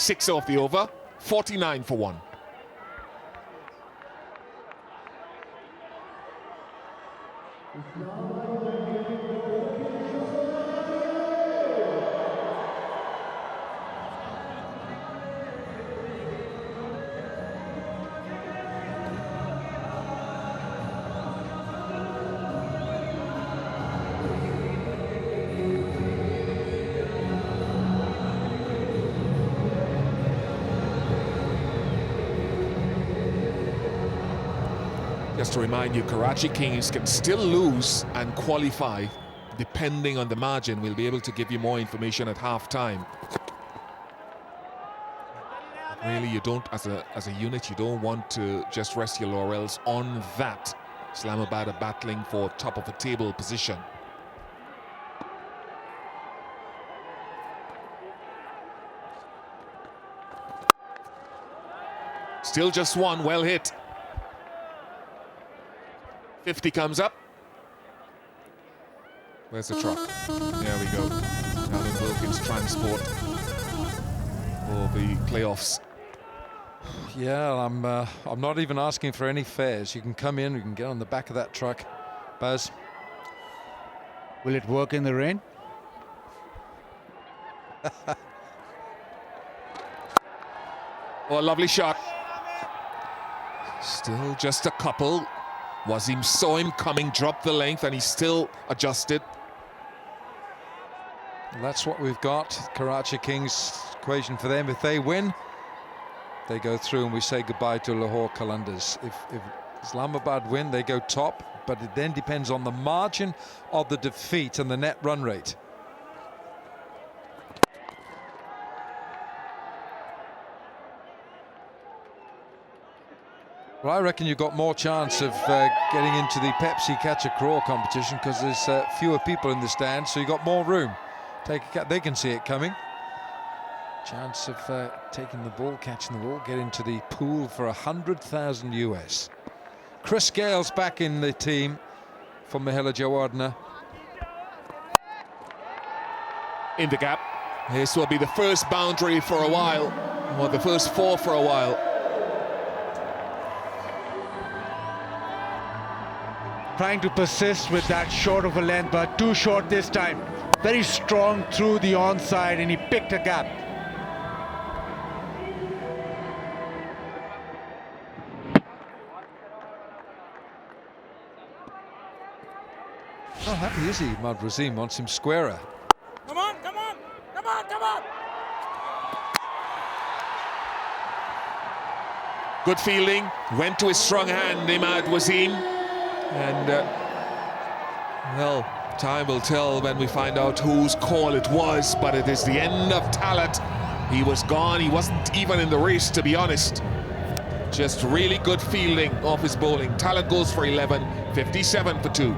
6 off the over, 49 for 1. Just to remind you, Karachi Kings can still lose and qualify depending on the margin. We'll be able to give you more information at half-time. Really, you don't, as a unit, you don't want to just rest your laurels on that. Islamabad are battling for top of the table position. Still just one, well hit. 50 comes up. Where's the truck? There we go. Alan Wilkins transport for the playoffs. Yeah, I'm not even asking for any fares. You can come in, you can get on the back of that truck. Buzz. Will it work in the rain? Oh, a lovely shot. Still just a couple. Wasim saw him coming, dropped the length, and he still adjusted. That's what we've got. Karachi Kings equation for them. If they win, they go through and we say goodbye to Lahore Qalandars. If Islamabad win, they go top, but it then depends on the margin of the defeat and the net run rate. Well, I reckon you've got more chance of getting into the Pepsi Catch a Craw competition because there's fewer people in the stand, so you've got more room. They can see it coming. Chance of taking the ball, catching the ball, get into the pool for 100,000 US. Chris Gale's back in the team for Mahela Jawadna. In the gap. This will be the first boundary for a while, or the first 4 for a while. Trying to persist with that short of a length, but too short this time. Very strong through the onside, and he picked a gap. Not happy, is he? Mad Razim wants him squarer. Come on, come on, come on, come on. Good fielding, went to his strong hand, Imad Wasim. And, well, time will tell when we find out whose call it was, but it is the end of Talat. He was gone, he wasn't even in the race, to be honest. Just really good fielding off his bowling. Talat goes for 11, 57 for 2.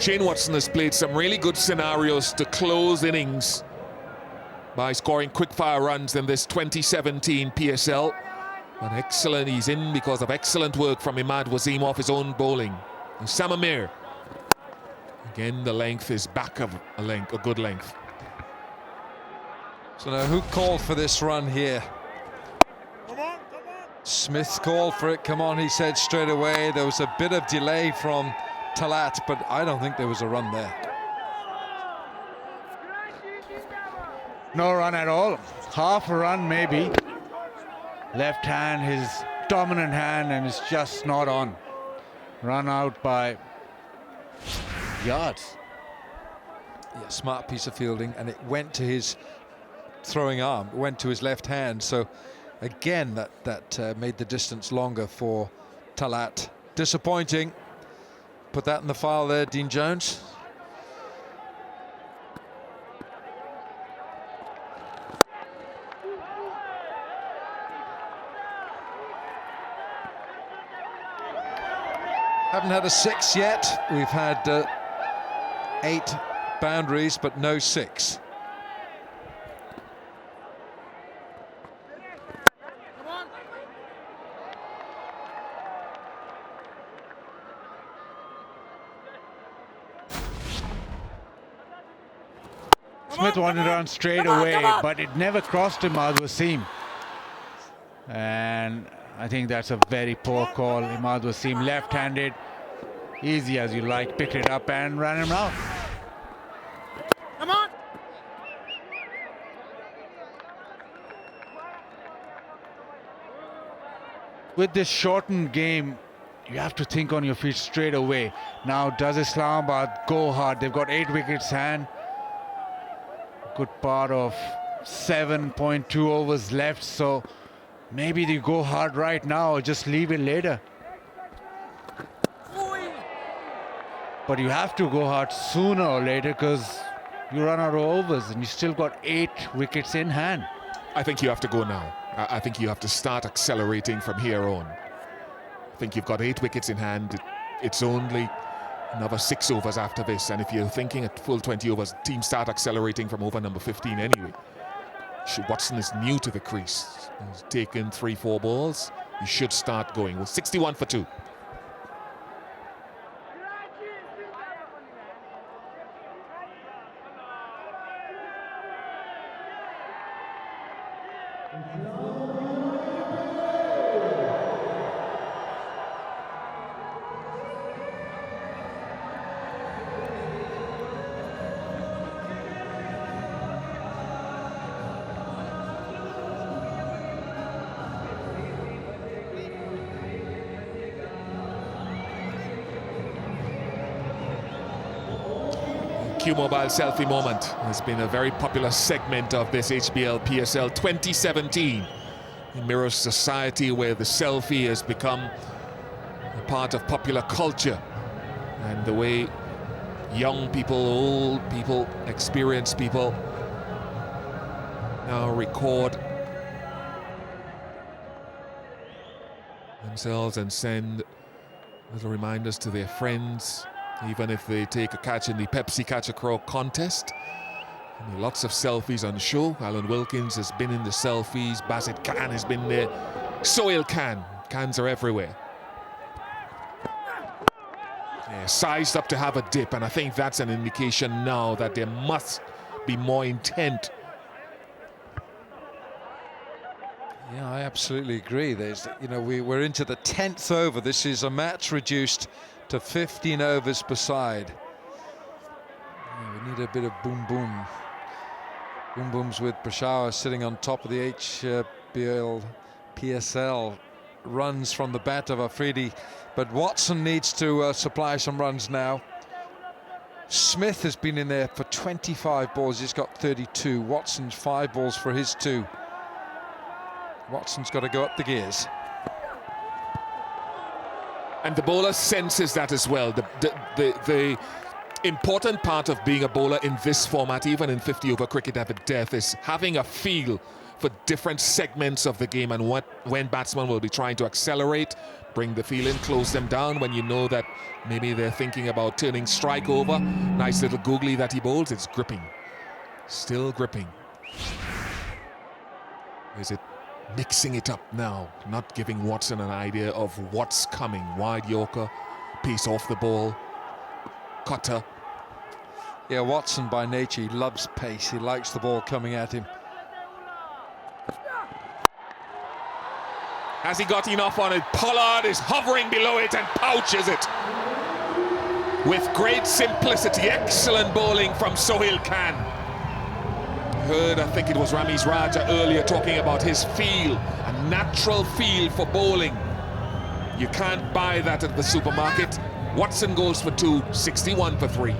Shane Watson has played some really good scenarios to close innings by scoring quick-fire runs in this 2017 PSL. But excellent, he's in because of excellent work from Imad Wasim off his own bowling. And Sam Amir, again the length is back of a good length. So now who called for this run here? Come on, come on. Smith called for it. Come on, he said straight away. There was a bit of delay from Talat, but I don't think there was a run there. No run at all. Half a run maybe. Left hand, his dominant hand, and it's just not on. Run out by yards. Yeah, smart piece of fielding, and it went to his throwing arm. It went to his left hand. So again, that made the distance longer for Talat. Disappointing. Put that in the file there, Dean Jones. Haven't had a 6 yet. We've had 8 boundaries, but no 6. Smith wanted to run straight away, but it never crossed Imad Wasim. And I think that's a very poor call. Imad Wasim, left-handed, easy as you like, picked it up and ran him out. Come on. With this shortened game, you have to think on your feet straight away. Now, does Islamabad go hard? They've got 8 wickets hand. Good part of 7.2 overs left, so maybe they go hard right now or just leave it later. But you have to go hard sooner or later because you run out of overs and you still got 8 wickets in hand. I think you have to go now. I think you have to start accelerating from here on. I think you've got 8 wickets in hand. It's only another 6 overs after this, and if you're thinking at full 20 overs, teams start accelerating from over number 15 anyway. Watson is new to the crease. He's taken 3-4 balls. He should start going. Well, 61 for 2. Q-Mobile selfie moment has been a very popular segment of this HBL PSL 2017. It mirrors society where the selfie has become a part of popular culture, and the way young people, old people, experienced people now record themselves and send little reminders to their friends, even if they take a catch in the Pepsi Catch a Crow contest. And lots of selfies on show. Alan Wilkins has been in the selfies. Basit Khan has been there. Sohail Khan. Cans are everywhere. Yeah, sized up to have a dip, and I think that's an indication now that there must be more intent. Yeah, I absolutely agree. There's, we're into the 10th over. This is a match reduced to 15 overs per side. Yeah, we need a bit of boom boom. Boom booms with Peshawar sitting on top of the HBL PSL. Runs from the bat of Afridi, but Watson needs to supply some runs now. Smith has been in there for 25 balls. He's got 32. Watson's 5 balls for his 2. Watson's got to go up the gears. And the bowler senses that as well. The important part of being a bowler in this format, even in 50-over cricket at the death, is having a feel for different segments of the game and when batsmen will be trying to accelerate, bring the field in, close them down when you know that maybe they're thinking about turning strike over. Nice little googly that he bowls. It's gripping. Still gripping. Is it mixing it up now, not giving Watson an idea of what's coming? Wide Yorker, pace off the ball, cutter. Yeah, Watson by nature, he loves pace. He likes the ball coming at him. Has he got enough on it? Pollard is hovering below it and pouches it. With great simplicity, excellent bowling from Sohail Khan. heard, I think it was Ramiz Raja earlier talking about his feel, a natural feel for bowling. You can't buy that at the supermarket. Watson goes for 2, 61 for 3.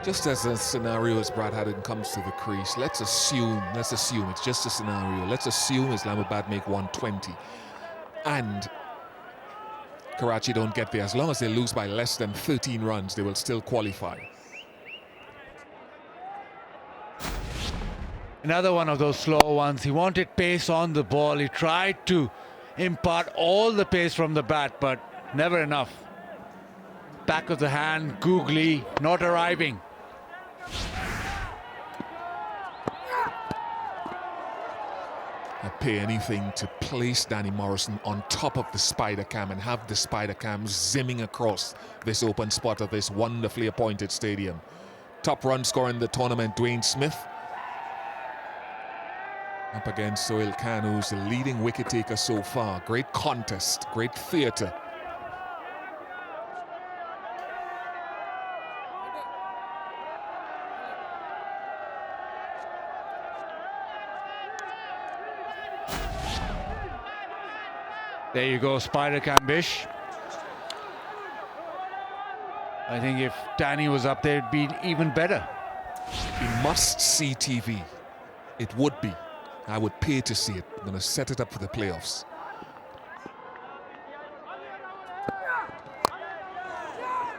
Just as a scenario as Brad Haddon comes to the crease, let's assume it's just a scenario. Let's assume Islamabad make 120 and Karachi don't get there. As long as they lose by less than 13 runs, they will still qualify. Another one of those slow ones. He wanted pace on the ball. He tried to impart all the pace from the bat, but never enough. Back of the hand, googly, not arriving. I'd pay anything to place Danny Morrison on top of the spider cam and have the spider cam zimming across this open spot of this wonderfully appointed stadium. Top run scorer in the tournament, Dwayne Smith, up against Sohail Khan, who's the leading wicket taker so far. Great contest, great theatre. There you go, spider cam Bish. I think if Danny was up there, it'd be even better. Be must-see TV. It would be. I would pay to see it. I'm going to set it up for the playoffs.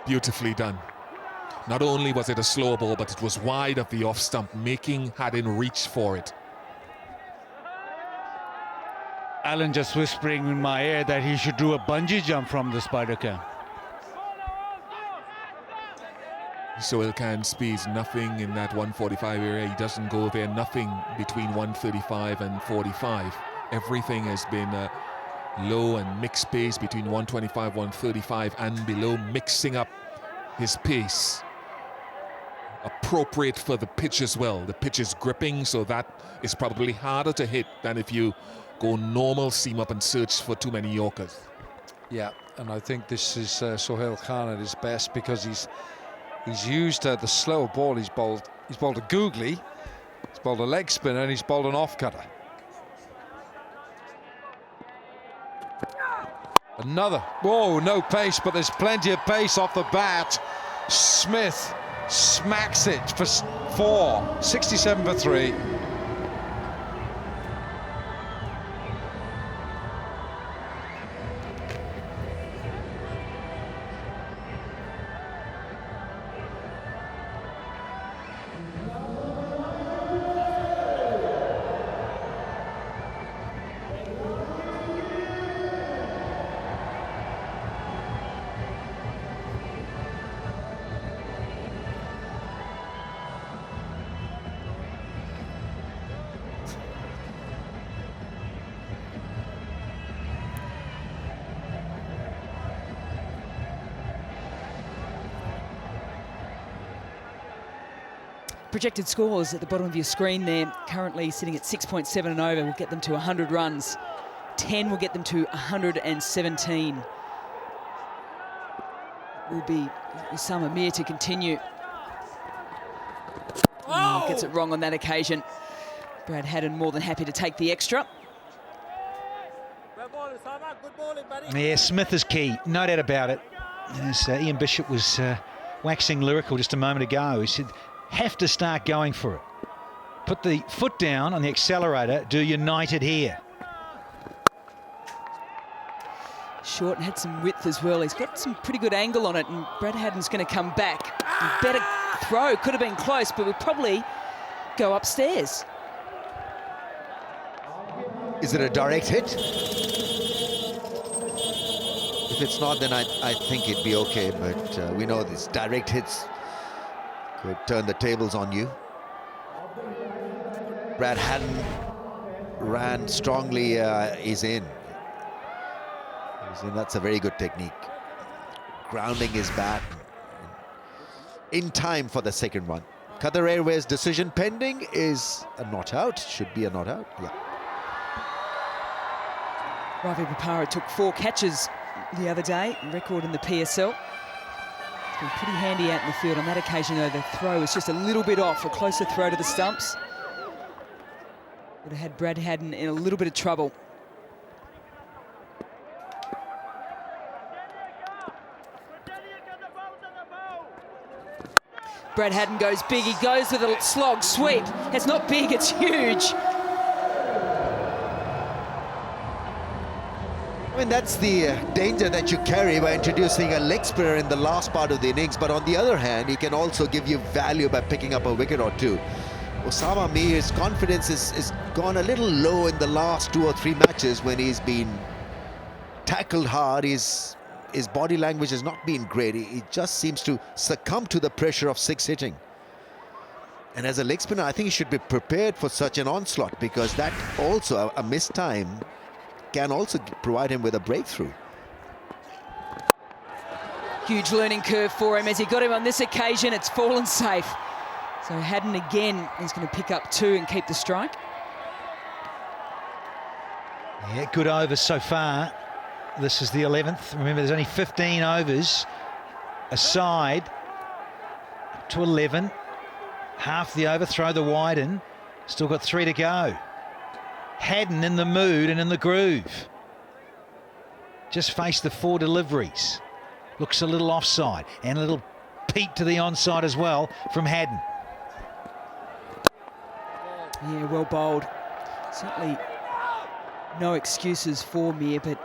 Beautifully done. Not only was it a slow ball, but it was wide of the off stump, making Haddon reach for it. Alan just whispering in my ear that he should do a bungee jump from the spider cam. Sohail Khan speeds nothing in that 145 area. He doesn't go there, nothing between 135 and 45. Everything has been low and mixed pace between 125, 135 and below, mixing up his pace. Appropriate for the pitch as well. The pitch is gripping, so that is probably harder to hit than if you go normal seam up and search for too many Yorkers. Yeah, and I think this is Sohail Khan at his best, because he's used the slower ball. He's bowled a googly, he's bowled a leg spinner, and he's bowled an off cutter. Another, whoa, no pace, but there's plenty of pace off the bat. Smith smacks it for 4, 67 for 3. Projected scores at the bottom of your screen there, currently sitting at 6.7 and over, will get them to 100 runs. 10 will get them to 117. Will be Usama Mir to continue. Gets it wrong on that occasion. Brad Haddon more than happy to take the extra. Yeah, Smith is key, no doubt about it. As Ian Bishop was waxing lyrical just a moment ago, he said, have to start going for it. Put the foot down on the accelerator, do United here. Short and had some width as well. He's got some pretty good angle on it, and Brad Haddon's going to come back. Better throw, could have been close, but will probably go upstairs. Is it a direct hit? If it's not, then I think it'd be okay, but we know these direct hits could turn the tables on you. Brad Haddon ran strongly, is in. That's a very good technique. Grounding his bat in time for the second one. Qatar Airways decision pending is a not out. Should be a not out. Yeah. Ravi Bopara took 4 catches the other day, record in the PSL. It's been pretty handy out in the field. On that occasion, though, the throw was just a little bit off, a closer throw to the stumps. Would have had Brad Haddon in a little bit of trouble. Brad Haddon goes big. He goes with a slog sweep. It's not big, it's huge. I mean, that's the danger that you carry by introducing a leg spinner in the last part of the innings. But on the other hand, he can also give you value by picking up a wicket or two. Osama Mir's confidence is gone a little low in the last 2 or 3 matches when he's been tackled hard. His body language has not been great. He just seems to succumb to the pressure of 6 hitting. And as a leg spinner, I think he should be prepared for such an onslaught, because that also, a missed time, can also provide him with a breakthrough. Huge learning curve for him. As he got him on this occasion, it's fallen safe. So Haddon again is going to pick up 2 and keep the strike. Yeah, good overs so far. This is the 11th. Remember, there's only 15 overs aside to 11. Half the over, throw the wide in. Still got 3 to go. Haddon in the mood and in the groove. Just faced the 4 deliveries. Looks a little offside, and a little peek to the onside as well from Haddon. Yeah, well bowled. Certainly no excuses for Mir, but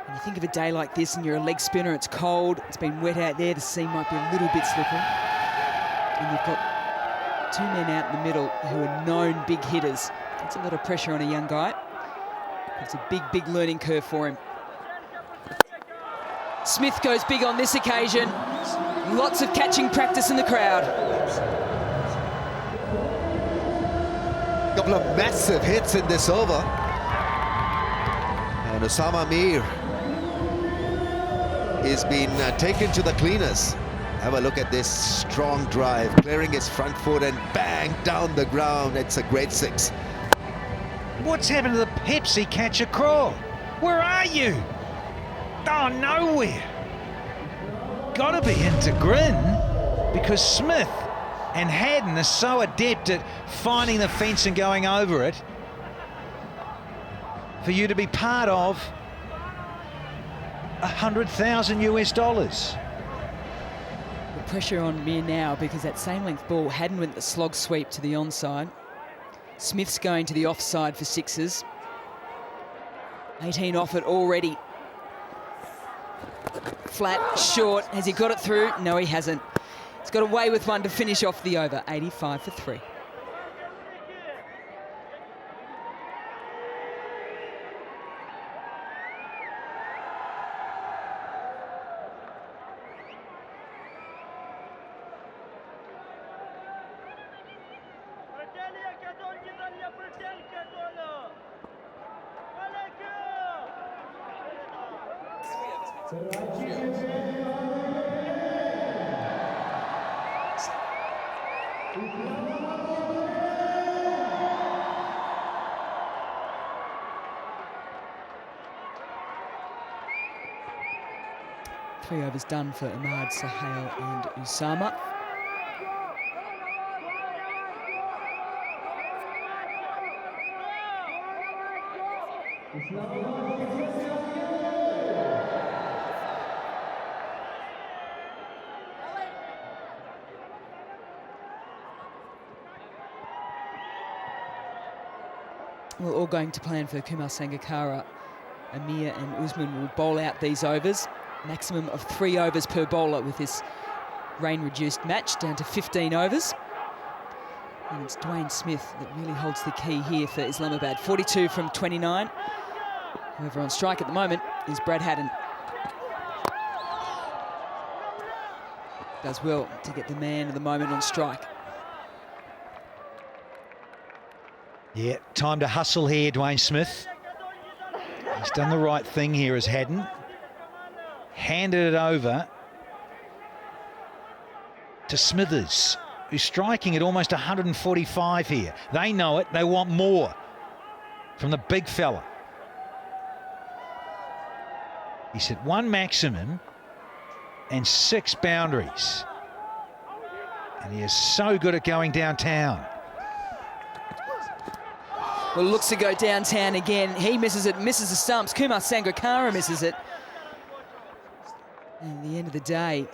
when you think of a day like this and you're a leg spinner, it's cold, it's been wet out there, the seam might be a little bit slippery. And you've got 2 men out in the middle who are known big hitters. That's a lot of pressure on a young guy. It's a big, big learning curve for him. Smith goes big on this occasion. Lots of catching practice in the crowd. A couple of massive hits in this over. And Osama Mir is being taken to the cleaners. Have a look at this strong drive, clearing his front foot and bang down the ground. It's a great 6. What's happened to the Pepsi catcher crawl? Where are you? Oh, nowhere. Gotta be into grin, because Smith and Haddon are so adept at finding the fence and going over it. For you to be part of $100,000 US. The pressure on Mir now, because that same length ball, Haddon went the slog sweep to the onside. Smith's going to the offside for 6s. 18 off it already. Flat, short. Has he got it through? No, he hasn't. He's got away with 1 to finish off the over. 85 for 3. Three overs done for Ahmad, Sahel and Usama. We're all going to plan for Kumar Sangakkara Amir and Usman will bowl out these overs. Maximum of 3 overs per bowler with this rain-reduced match, down to 15 overs. And it's Dwayne Smith that really holds the key here for Islamabad. 42 from 29. However, on strike at the moment is Brad Haddon. Does well to get the man of the moment on strike. Yeah, time to hustle here, Dwayne Smith. He's done the right thing here as Haddon. Handed it over to Smithers, who's striking at almost 145 here. They know it, they want more from the big fella. He's hit 1 maximum and 6 boundaries. And he is so good at going downtown. Well, looks to go downtown again. He misses it, misses the stumps. Kumar Sangakkara misses it. And at the end of the day,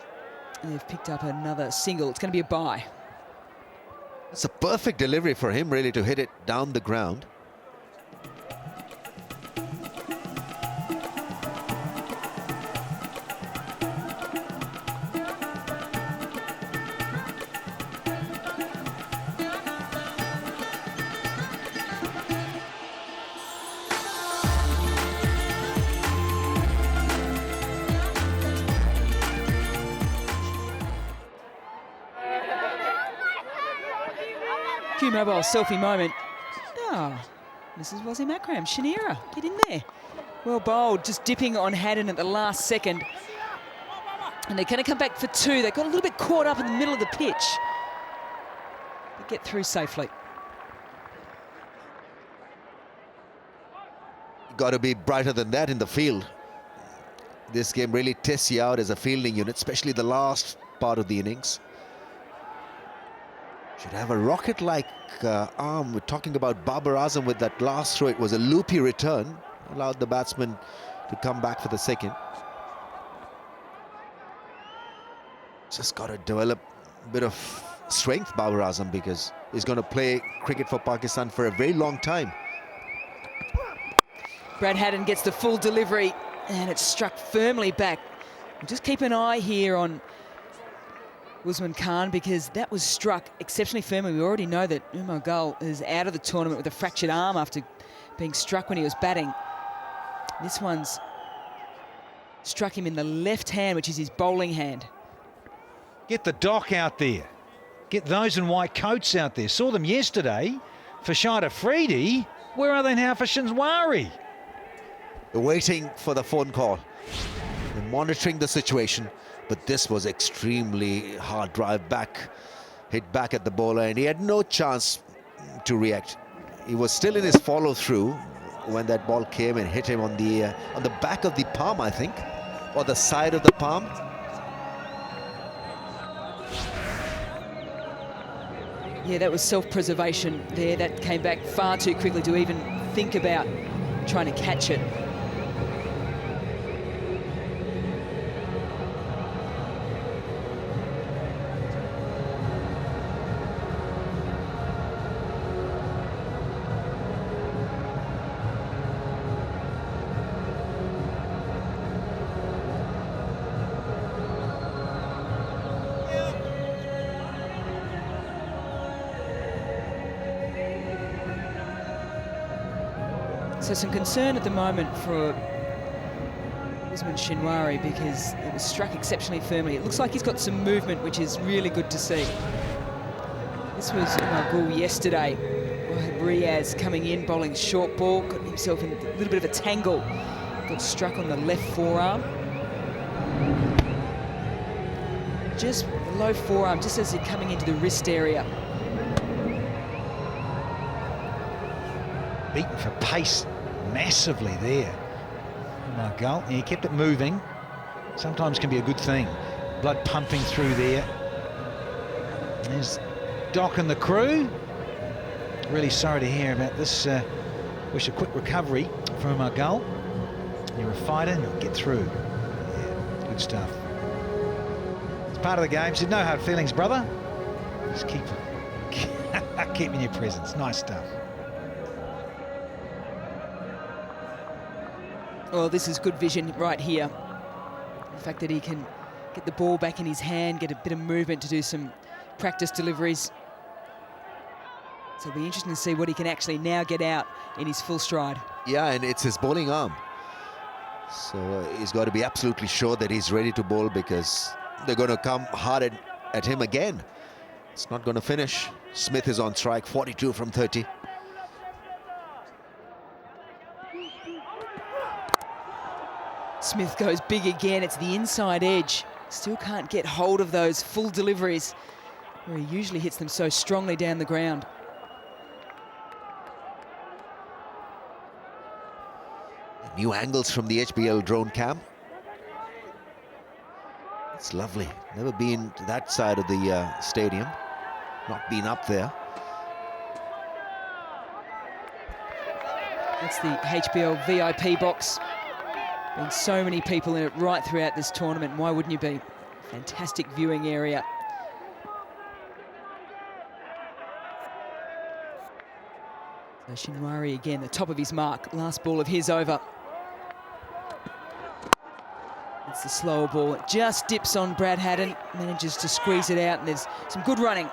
they've picked up another single. It's going to be a bye. It's a perfect delivery for him, really, to hit it down the ground. Q-Mobile selfie moment. Oh, Mrs. Wasim Akram, Shanira, get in there. Well bowled, just dipping on Haddon at the last second. And they're going to come back for 2. They got a little bit caught up in the middle of the pitch. But get through safely. Got to be brighter than that in the field. This game really tests you out as a fielding unit, especially the last part of the innings. Should have a rocket-like arm. We're talking about Babar Azam with that last throw. It was a loopy return. Allowed the batsman to come back for the second. Just got to develop a bit of strength, Babar Azam, because he's going to play cricket for Pakistan for a very long time. Brad Haddon gets the full delivery and it's struck firmly back. Just keep an eye here on Usman Khan, because that was struck exceptionally firmly. We already know that Umar Gul is out of the tournament with a fractured arm after being struck when he was batting. This one's struck him in the left hand, which is his bowling hand. Get the dock out there. Get those in white coats out there. Saw them yesterday for Shahid Afridi. Where are they now for Shinwari? They're waiting for the phone call. They're monitoring the situation. But this was extremely hard drive back, hit back at the bowler, and he had no chance to react. He was still in his follow-through when that ball came and hit him on the back of the palm, I think, or the side of the palm. Yeah, that was self-preservation there. That came back far too quickly to even think about trying to catch it. So some concern at the moment for Usman Shinwari, because it was struck exceptionally firmly. It looks like he's got some movement, which is really good to see. This was Umar Gul yesterday. Riaz coming in, bowling short ball, got himself in a little bit of a tangle. Got struck on the left forearm. Just below forearm, just as he's coming into the wrist area. Beaten for pace massively there. Umar Gul, he kept it moving. Sometimes can be a good thing. Blood pumping through there. There's Doc and the crew. Really sorry to hear about this. Wish a quick recovery for Umar Gul. You're a fighter and you'll get through. Yeah, good stuff. It's part of the game. So no hard feelings, brother. Just keep in your presence. Nice stuff. Well, this is good vision right here. The fact that he can get the ball back in his hand, get a bit of movement to do some practice deliveries. So it'll be interesting to see what he can actually now get out in his full stride. Yeah, and it's his bowling arm. So he's got to be absolutely sure that he's ready to bowl, because they're going to come hard at him again. It's not going to finish. Smith is on strike, 42 from 30. Smith goes big again. It's the inside edge. Still can't get hold of those full deliveries where he usually hits them so strongly down the ground. New angles from the HBL drone cam. It's lovely. Never been to that side of the stadium. Not been up there. That's the HBL VIP box. Been so many people in it right throughout this tournament. Why wouldn't you be? Fantastic viewing area. So Shinwari again, the top of his mark. Last ball of his over. It's the slower ball. It just dips on Brad Haddin. Manages to squeeze it out, and there's some good running.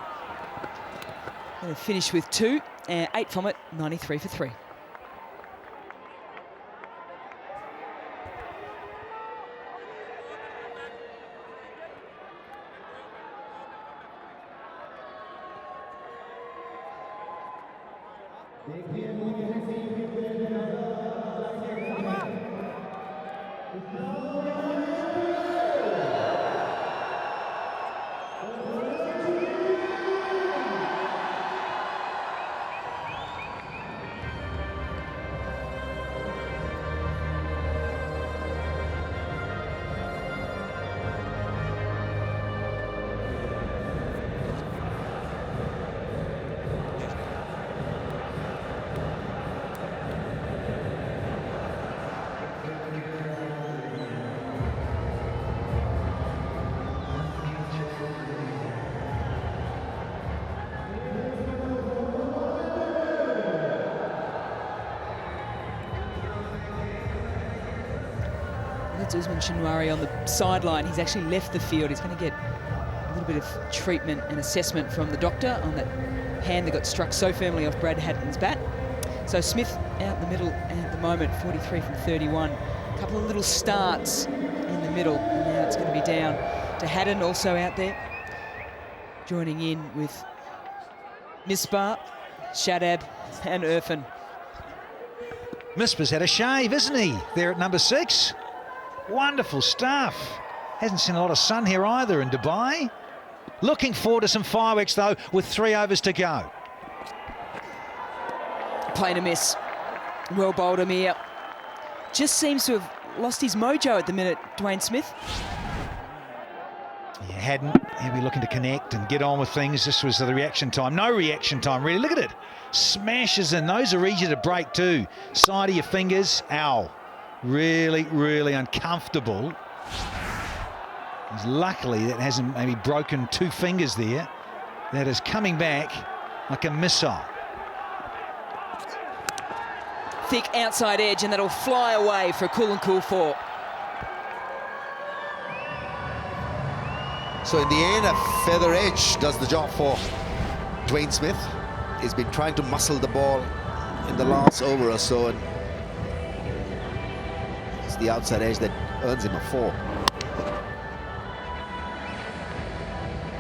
Going to finish with 2 and 8 from it. 93 for 3. Usman Shinwari on the sideline. He's actually left the field. He's going to get a little bit of treatment and assessment from the doctor on that hand that got struck so firmly off Brad Haddin's bat. So Smith out in the middle at the moment, 43 from 31. A couple of little starts in the middle, and now it's going to be down to Haddin, also out there. Joining in with Misbah, Shadab and Irfan. Misbah's had a shave, isn't he? There at number 6. Wonderful stuff. Hasn't seen a lot of sun here either in Dubai. Looking forward to some fireworks though, with 3 overs to go. Playing a miss. Well bowled Amir. Just seems to have lost his mojo at the minute, Dwayne Smith. Yeah, hadn't. He'll be looking to connect and get on with things. This was the reaction time. No reaction time, really. Look at it. Smashes in. Those are easy to break too. Side of your fingers. Ow. Really, really uncomfortable. He's luckily that hasn't maybe broken 2 fingers there. That is coming back like a missile. Thick outside edge, and that'll fly away for a cool and cool 4. So in the end, a feather edge does the job for Dwayne Smith. He's been trying to muscle the ball in the last over or so, and it's the outside edge that earns him a 4.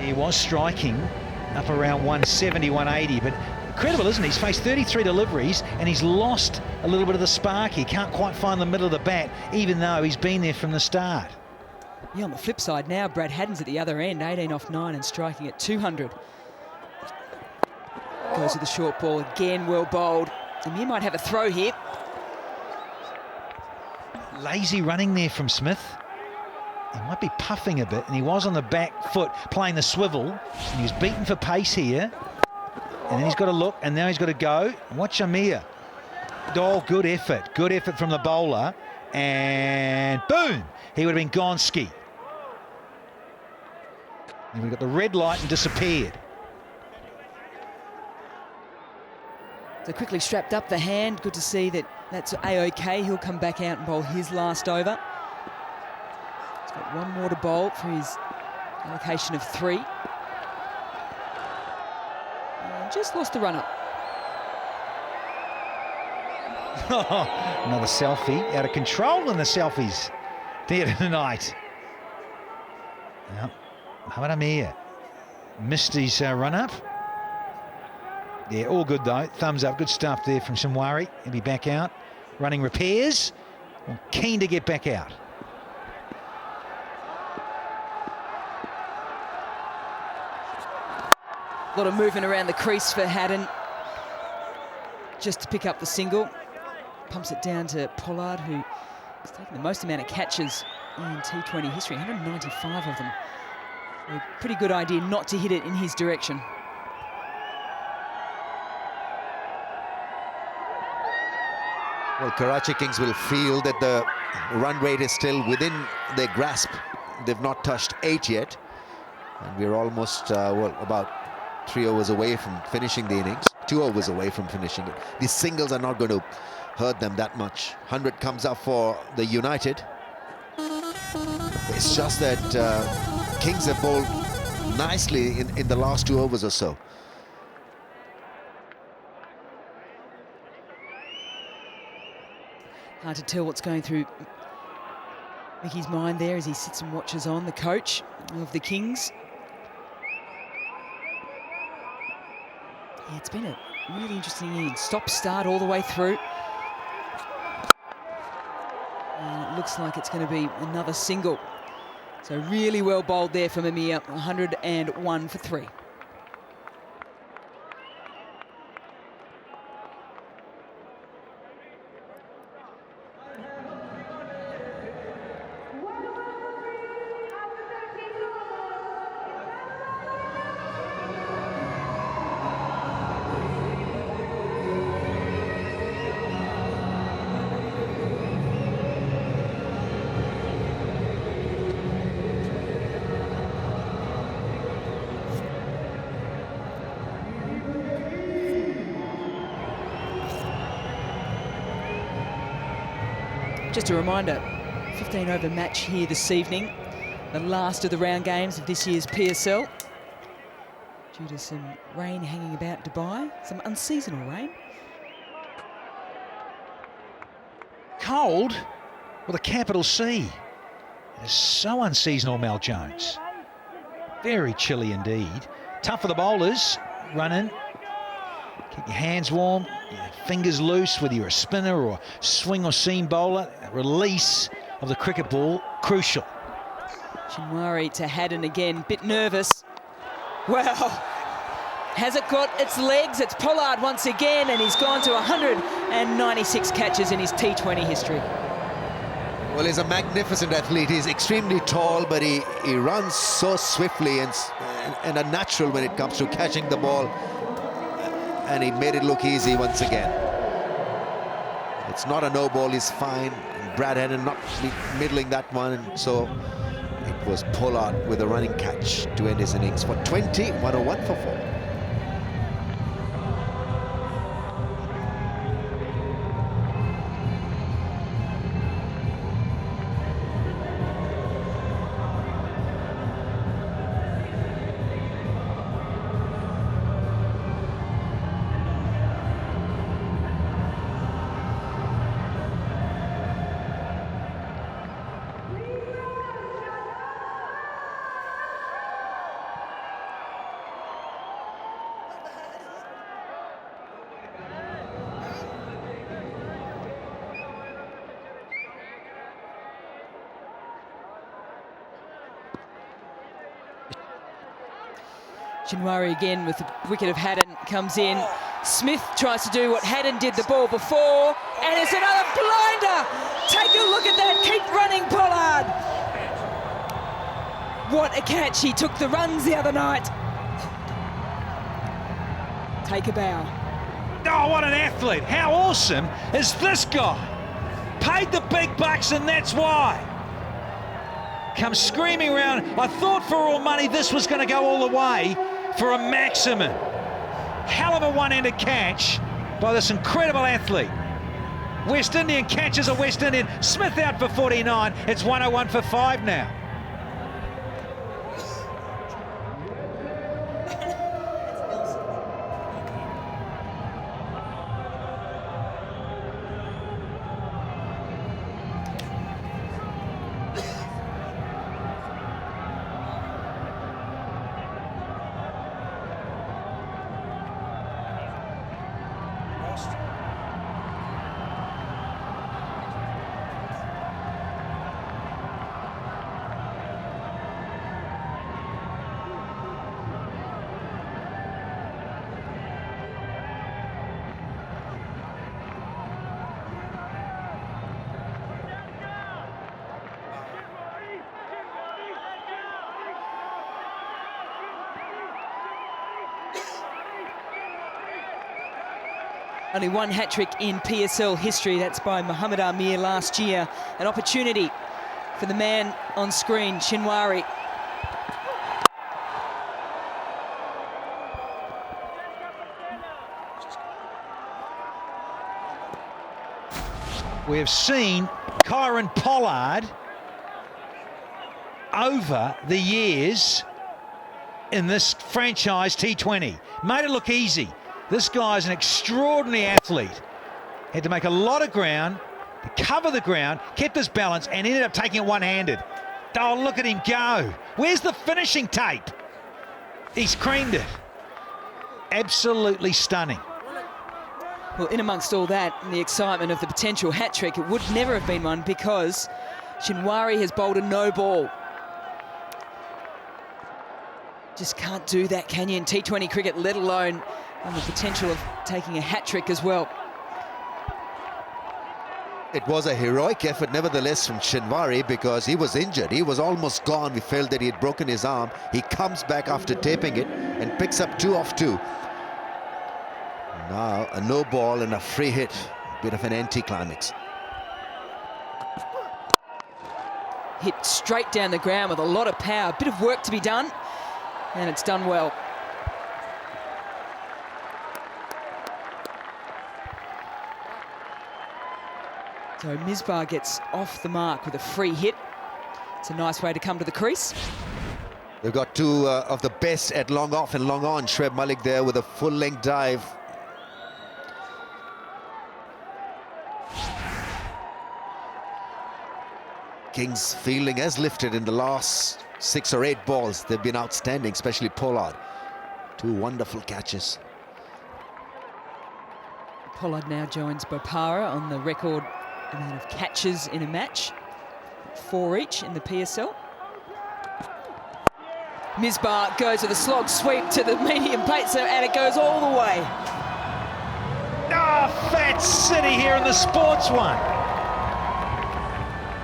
He was striking up around 170, 180, but incredible, isn't he? He's faced 33 deliveries and he's lost a little bit of the spark. He can't quite find the middle of the bat, even though he's been there from the start. Yeah, on the flip side now, Brad Haddin's at the other end, 18 off 9 and striking at 200. Goes with the short ball again, well bowled. Amir might have a throw here. Lazy running there from Smith. He might be puffing a bit, and he was on the back foot playing the swivel, and he was beaten for pace here. And then he's got to look, and now he's got to go. Watch Amir. Oh, good effort from the bowler, and boom, he would have been gone ski. And we got the red light and disappeared. So quickly strapped up the hand. Good to see that that's A-OK. He'll come back out and bowl his last over. He's got one more to bowl for his allocation of 3. And just lost the run-up. Another selfie. Out of control in the selfies there tonight. Well, Mohamed Amir missed his run-up. Yeah, all good though. Thumbs up. Good stuff there from Shinwari. He'll be back out. Running repairs. Well, keen to get back out. A lot of movement around the crease for Haddon. Just to pick up the single. Pumps it down to Pollard, who has taken the most amount of catches in T20 history, 195 of them. A pretty good idea not to hit it in his direction. Well, Karachi Kings will feel that the run rate is still within their grasp. They've not touched 8 yet. And we're almost, well, about 3 overs away from finishing the innings. 2 overs away from finishing it. These singles are not going to hurt them that much. 100 comes up for the United. It's just that Kings have bowled nicely in the last 2 overs or so. Hard to tell what's going through Mickey's mind there as he sits and watches on, the coach of the Kings. Yeah, it's been a really interesting inning. Stop-start all the way through. And it looks like it's going to be another single. So really well bowled there from Amir, 101 for 3. Just a reminder, 15-over match here this evening, the last of the round games of this year's PSL. Due to some rain hanging about Dubai, some unseasonal rain. Cold with a capital C. It is so unseasonal, Mel Jones. Very chilly indeed. Tough for the bowlers. Run in. Keep your hands warm, your fingers loose, whether you're a spinner or a swing or seam bowler. Release of the cricket ball, crucial. Shinwari to Haddon again, bit nervous. Well, has it got its legs? It's Pollard once again, and he's gone to 196 catches in his T20 history. Well, he's a magnificent athlete. He's extremely tall, but he runs so swiftly and a natural when it comes to catching the ball. And he made it look easy once again. It's not a no ball, he's fine. Brad Haddon not middling that one, and so it was Pollard with a running catch to end his innings for 20, 101 for 4. Shinwari again with the wicket of Haddon comes in. Smith tries to do what Haddon did the ball before, and it's another blinder. Take a look at that. Keep running, Pollard. What a catch. He took the runs the other night. Take a bow. Oh, what an athlete. How awesome is this guy? Paid the big bucks, and that's why. Comes screaming around. I thought for all money this was going to go all the way for a maximum. Hell of a one-handed catch. by this incredible athlete. West Indian catches a West Indian. Smith out for 49. It's 101 for 5 now. Only one hat-trick in PSL history. That's by Mohamed Amir last year. An opportunity for the man on screen, Shinwari. We have seen Kyron Pollard over the years in this franchise T20. Made it look easy. This guy's an extraordinary athlete. Had to make a lot of ground to cover the ground, kept his balance, and ended up taking it one-handed. Oh, look at him go. Where's the finishing tape? He's creamed it. Absolutely stunning. Well, in amongst all that and the excitement of the potential hat-trick, it would never have been one because Shinwari has bowled a no ball. Just can't do that, can you, in T20 cricket, let alone on the potential of taking a hat-trick as well. It was a heroic effort, nevertheless, from Shinwari because he was injured. He was almost gone. We felt that he had broken his arm. He comes back after taping it and picks up 2 off 2. Now, a no ball and a free hit. A bit of an anticlimax. Hit straight down the ground with a lot of power. A bit of work to be done, and it's done well. So Misbah gets off the mark with a free hit. It's a nice way to come to the crease. They've got 2 of the best at long off and long on. Shoaib Malik there with a full-length dive. Kings' fielding has lifted in the last 6 or 8 balls. They've been outstanding, especially Pollard. 2 wonderful catches. Pollard now joins Bopara on the record amount of catches in a match. 4 each in the PSL. Misbah goes with a slog sweep to the medium plate, and it goes all the way. Oh, Fat City here in the sports one.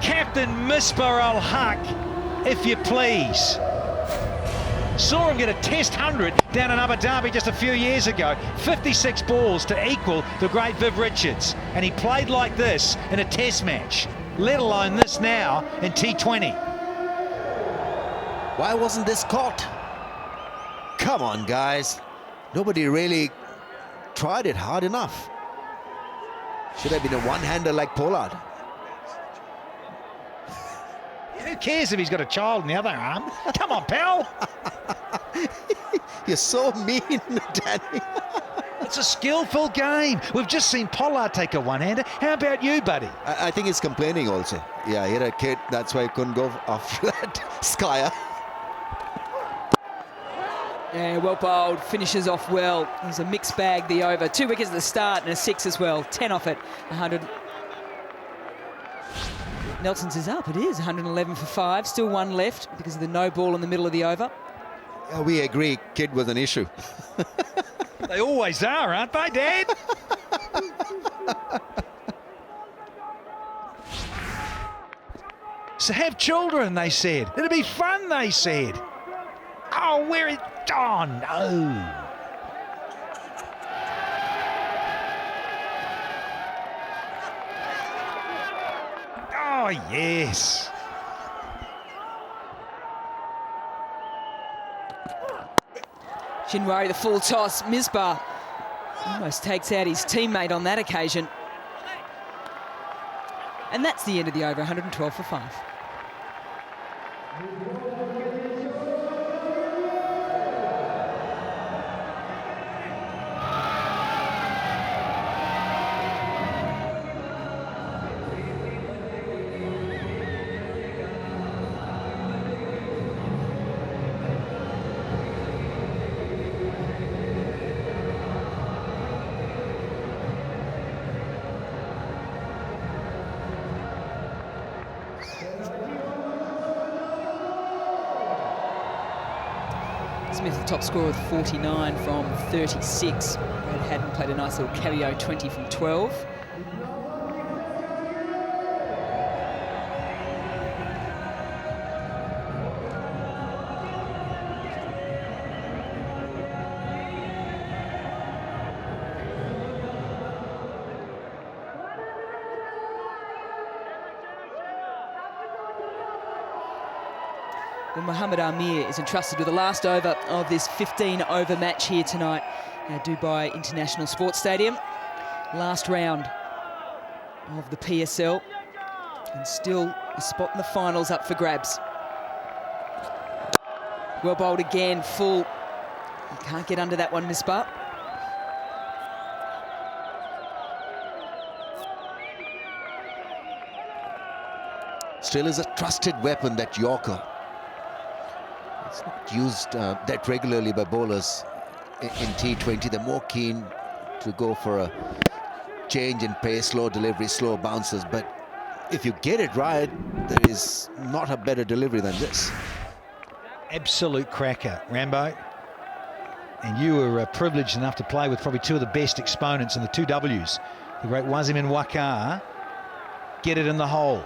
Captain Misbah al-Haq, if you please. Saw him get a test 100 down in Abu Dhabi just a few years ago. 56 balls to equal the great Viv Richards. And he played like this in a test match, let alone this now in T20. Why wasn't this caught? Come on, guys. Nobody really tried it hard enough. Should have been a one-hander like Pollard. Who cares if he's got a child in the other arm? Come on, pal. You're so mean, Danny. It's a skillful game. We've just seen Pollard take a one-hander. How about you, buddy? I think he's complaining also. Yeah, he had a kid. That's why he couldn't go after that Skyer. Yeah, well bowled, finishes off well. It was a mixed bag, the over. 2 wickets at the start and a 6 as well. 10 off it, 100. Nelson's is up, it is 111 for 5. Still 1 left because of the no ball in the middle of the over. Yeah, we agree, kid was an issue. They always are, aren't they, Dad? So have children, they said. It'll be fun, they said. Oh, where is... Oh, no. Oh, yes. Shinwari, the full toss. Misbah Almost takes out his teammate on that occasion. And that's the end of the over, 112 for 5. Smith, the top scorer with 49 from 36. Brad Haddon played a nice little cameo, 20 from 12. Well, Mohamed Amir is entrusted with the last over of this 15-over match here tonight at Dubai International Sports Stadium. Last round of the PSL, and still a spot in the finals up for grabs. Well bowled again, full. You can't get under that one, Misbah. Still is a trusted weapon, that Yorker. It's not used that regularly by bowlers in T20. They're more keen to go for a change in pace, slow delivery, slow bounces. But if you get it right, there is not a better delivery than this. Absolute cracker, Rambo. And you were privileged enough to play with probably two of the best exponents in the 2Ws. The great Wasim Waqar. Get it in the hole.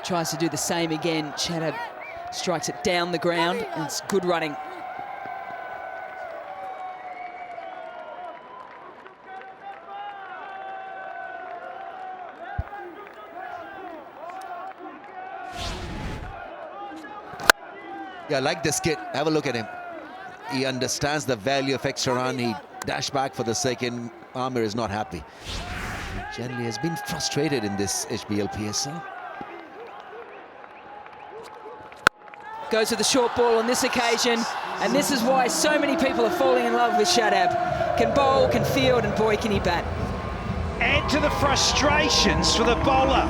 Tries to do the same again. Shadab strikes it down the ground, and it's good running. Yeah, I like this kid. Have a look at him. He understands the value of extra run. He dashed back for the second. Amir is not happy. He generally has been frustrated in this HBL PSL. Goes with the short ball on this occasion, and this is why so many people are falling in love with Shadab. Can bowl, can field, and boy, can he bat. Add to the frustrations for the bowler.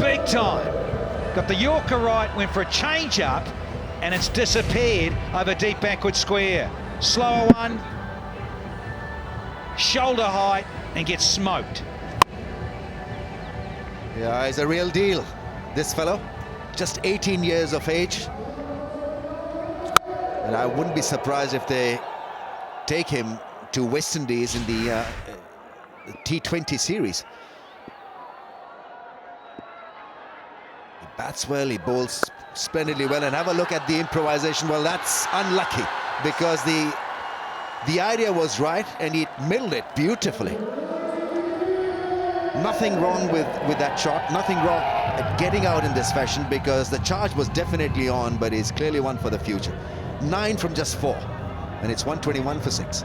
Big time. Got the Yorker right, went for a change-up, and it's disappeared over deep backward square. Slower one, shoulder height, and gets smoked. Yeah, he's a real deal, this fellow. Just 18 years of age. And I wouldn't be surprised if they take him to West Indies in the T20 series. He bats well, he bowls splendidly well, and have a look at the improvisation. Well, that's unlucky, because the idea was right and he middled it beautifully. Nothing wrong with that shot, nothing wrong at getting out in this fashion, because the charge was definitely on, but he's clearly one for the future. 9 from just 4, and it's 121 for 6.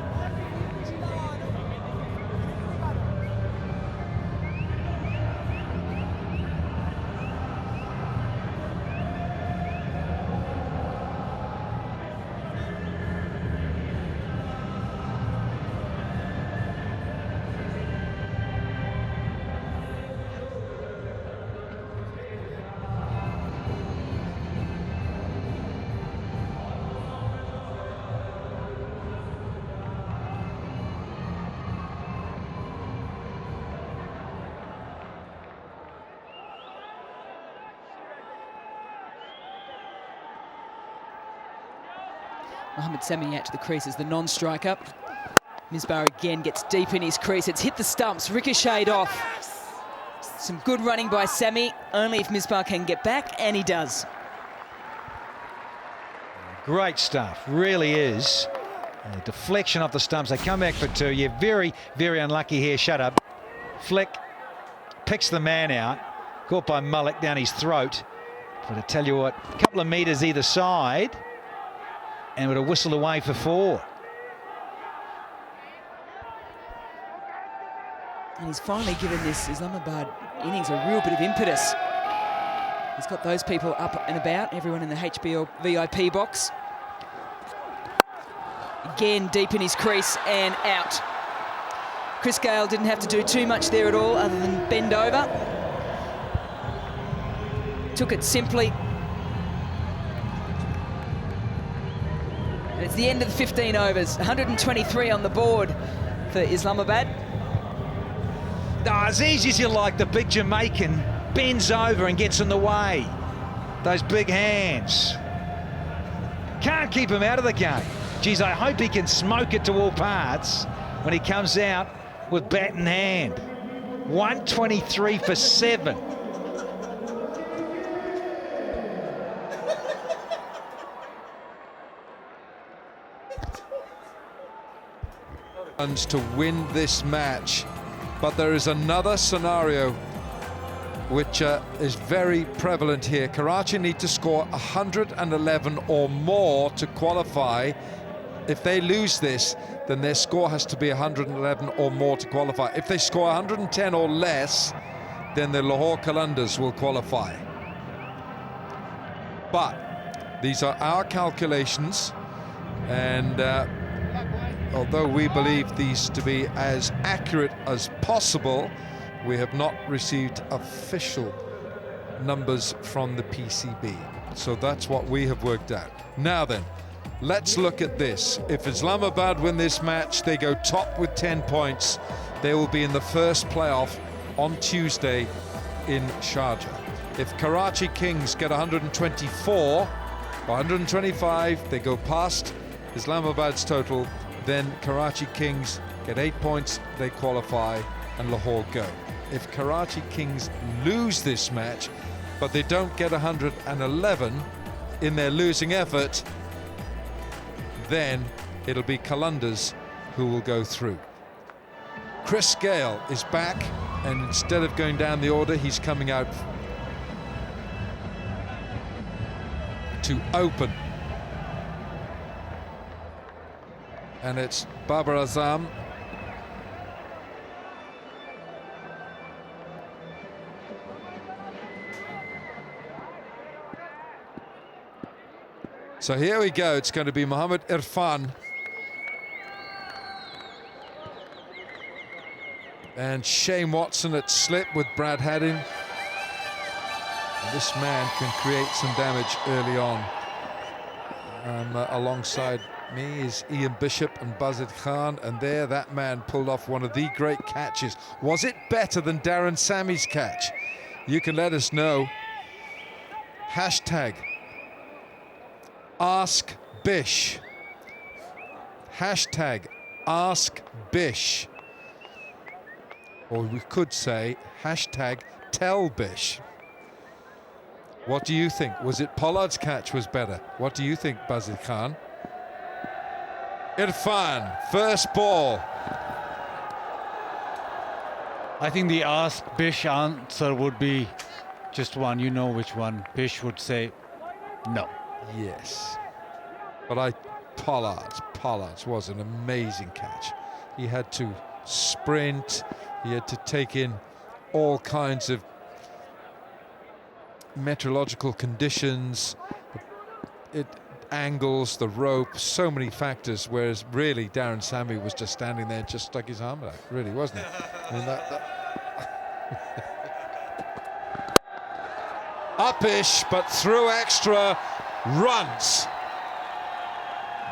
Mohamed Sami out to the crease as the non-striker. Misbah again gets deep in his crease. It's hit the stumps, ricocheted off. Some good running by Sami, only if Misbah can get back, and he does. Great stuff, really is. A deflection off the stumps. They come back for 2. You're very, very unlucky here. Shut up. Flick picks the man out. Caught by Mullock down his throat. But I tell you what, a couple of metres either side, and would have whistled away for 4. And he's finally given this Islamabad innings a real bit of impetus. He's got those people up and about, everyone in the HBL VIP box. Again, deep in his crease and out. Chris Gale didn't have to do too much there at all other than bend over. Took it simply. And it's the end of the 15 overs. 123 on the board for Islamabad. As easy as you like, the big Jamaican bends over and gets in the way. Those big hands. Can't keep him out of the game. Geez, I hope he can smoke it to all parts when he comes out with bat in hand. 123 for 7. To win this match, but there is another scenario which is very prevalent here. Karachi need to score 111 or more to qualify. If they lose this, then their score has to be 111 or more to qualify. If they score 110 or less, then the Lahore Qalandars will qualify. But these are our calculations, and although we believe these to be as accurate as possible, we have not received official numbers from the PCB. So that's what we have worked out. Now then, let's look at this. If Islamabad win this match, they go top with 10 points. They will be in the first playoff on Tuesday in Sharjah. If Karachi Kings get 124 or 125, they go past Islamabad's total. Then Karachi Kings get 8 points, they qualify, and Lahore go. If Karachi Kings lose this match, but they don't get 111 in their losing effort, then it'll be Qalandars who will go through. Chris Gale is back, and instead of going down the order, he's coming out to open. And it's Babar Azam. So here we go. It's going to be Mohammad Irfan and Shane Watson at slip with Brad Hadding. And this man can create some damage early on. Alongside me is Ian Bishop and Bazid Khan, and there that man pulled off one of the great catches. Was it better than Darren Sammy's catch? You can let us know. Hashtag Ask Bish. Hashtag Ask Bish. Or we could say hashtag Tell Bish. What do you think? Was it Pollard's catch was better? What do you think, Bazid Khan? Irfan, first ball. I think the Ask Bish answer would be just one. You know which one. Bish would say no. Yes. But Pollard's was an amazing catch. He had to sprint. He had to take in all kinds of meteorological conditions, angles, the rope, so many factors, whereas really Darren Sammy was just standing there just stuck his arm out, really, wasn't he? I mean, Upish, but through extra runs.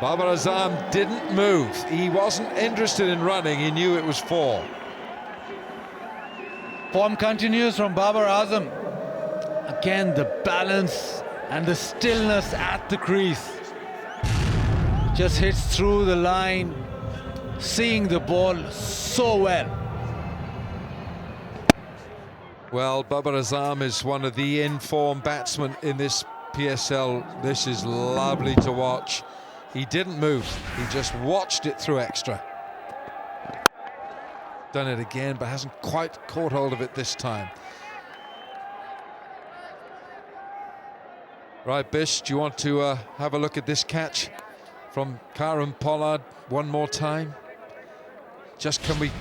Babar Azam didn't move. He wasn't interested in running. He knew it was 4. Form continues from Babar Azam. Again, the balance and the stillness at the crease. Just hits through the line, seeing the ball so well. Well, Babar Azam is one of the in-form batsmen in this PSL. This is lovely to watch. He didn't move. He just watched it through extra. Done it again, but hasn't quite caught hold of it this time. Right, Bish, do you want to have a look at this catch from Karim Pollard one more time? Can we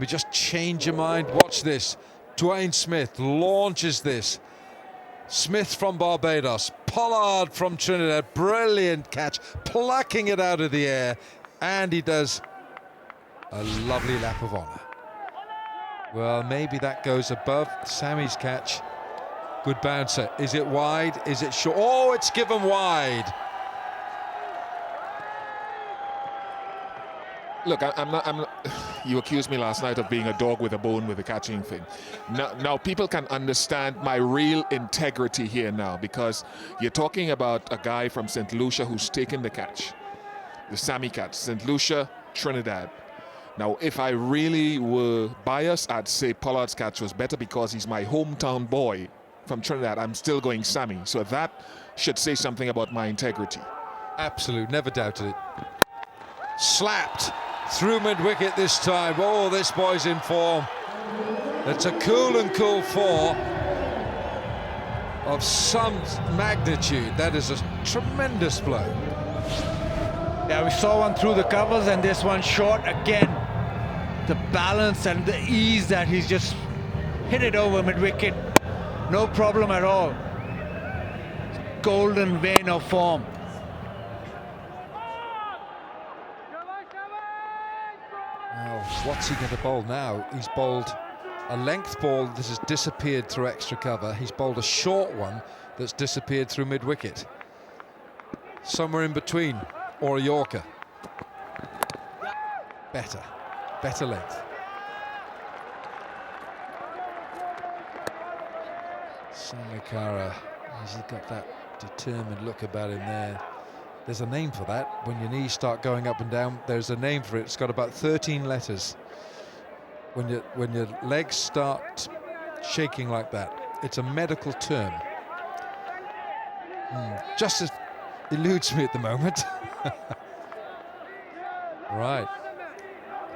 just change your mind? Watch this. Dwayne Smith launches this. Smith from Barbados, Pollard from Trinidad, brilliant catch, plucking it out of the air, and he does a lovely lap of honour. Well, maybe that goes above Sammy's catch. Good bouncer. Is it wide? Is it short? Oh, it's given wide. Look, I'm not. You accused me last night of being a dog with a bone with a catching thing. Now people can understand my real integrity here now, because you're talking about a guy from St. Lucia who's taken the catch, the Sammy catch, St. Lucia, Trinidad. Now, if I really were biased, I'd say Pollard's catch was better because he's my hometown boy from Trinidad. I'm still going Sammy, so that should say something about my integrity. Absolute, never doubted it. Slapped through mid-wicket this time. Oh, this boy's in form. It's a cool 4 of some magnitude. That is a tremendous blow. Yeah, we saw one through the covers and this one short again. The balance and the ease that he's just hit it over mid-wicket. No problem at all. Golden vein of form. Well, what's he going to bowl now? He's bowled a length ball that has disappeared through extra cover. He's bowled a short one that's disappeared through mid-wicket. Somewhere in between, or a Yorker. Better length. Sangakkara, he's got that determined look about him there. There's a name for that. When your knees start going up and down, there's a name for it. It's got about 13 letters. When your legs start shaking like that, it's a medical term. Just as eludes me at the moment. Right.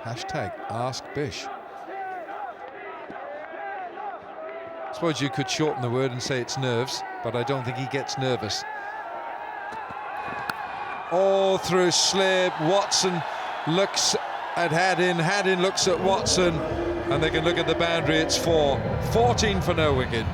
Hashtag Ask Bish. I suppose you could shorten the word and say it's nerves, but I don't think he gets nervous. All through slip. Watson looks at Haddin. Haddin looks at Watson, and they can look at the boundary. It's 4. 14 for no wicket.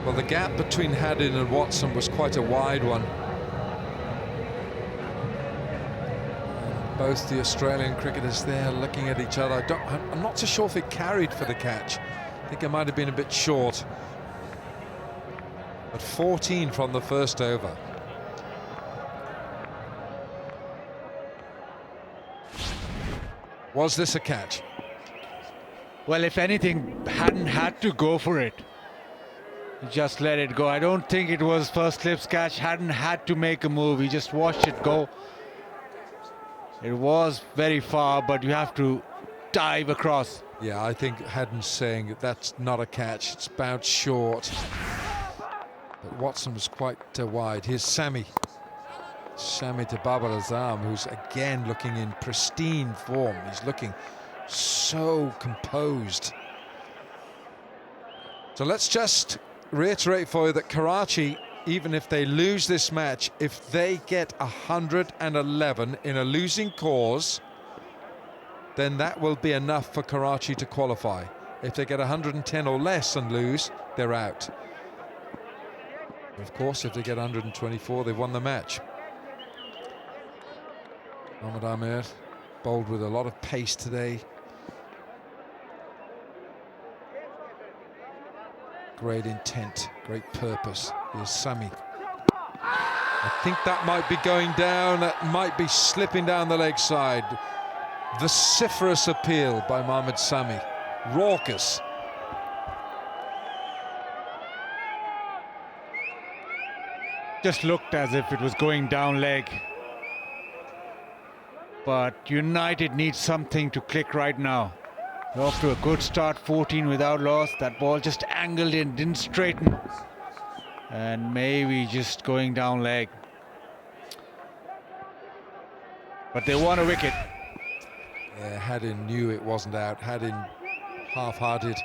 Well, the gap between Haddin and Watson was quite a wide one. Both the Australian cricketers there looking at each other. I'm not so sure if it carried for the catch. I think it might have been a bit short. But 14 from the first over. Was this a catch? Well, if anything, hadn't had to go for it. He just let it go. I don't think it was first slip's catch. Hadn't had to make a move. He just watched it go. It was very far, but you have to dive across. Yeah, I think Haddin's saying that's not a catch. It's bounced short. But Watson was quite wide. Here's Sammy. Sammy to Babar Azam, who's again looking in pristine form. He's looking so composed. So let's just reiterate for you that Karachi, even if they lose this match, if they get 111 in a losing cause, then that will be enough for Karachi to qualify. If they get 110 or less and lose, they're out. Of course, if they get 124, they've won the match. Mohammad Amir bowled with a lot of pace today. Great intent, great purpose. Here's Sami. I think that might be going down, that might be slipping down the leg side. Vociferous appeal by Mohammad Sami. Raucous. Just looked as if it was going down leg. But United needs something to click right now. They're off to a good start, 14 without loss. That ball just angled in, didn't straighten. And maybe just going down leg. But they want a wicket. Yeah, Haddin knew it wasn't out. Haddin half-hearted.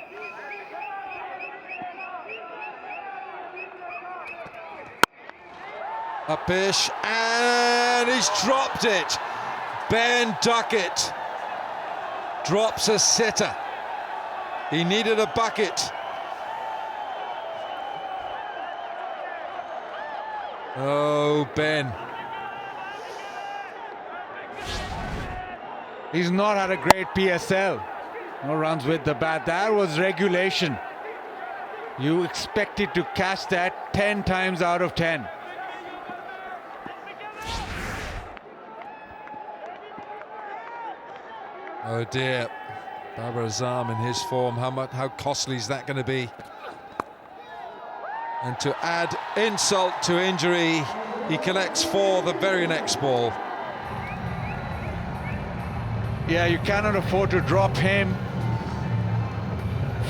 Upish, and he's dropped it. Ben Duckett drops a sitter. He needed a bucket. Oh, Ben. He's not had a great PSL. No runs with the bat. That was regulation. You expected to catch that 10 times out of 10. Oh dear. Babar Azam in his form. How costly is that going to be? And to add insult to injury, he collects 4 the very next ball. Yeah, you cannot afford to drop him.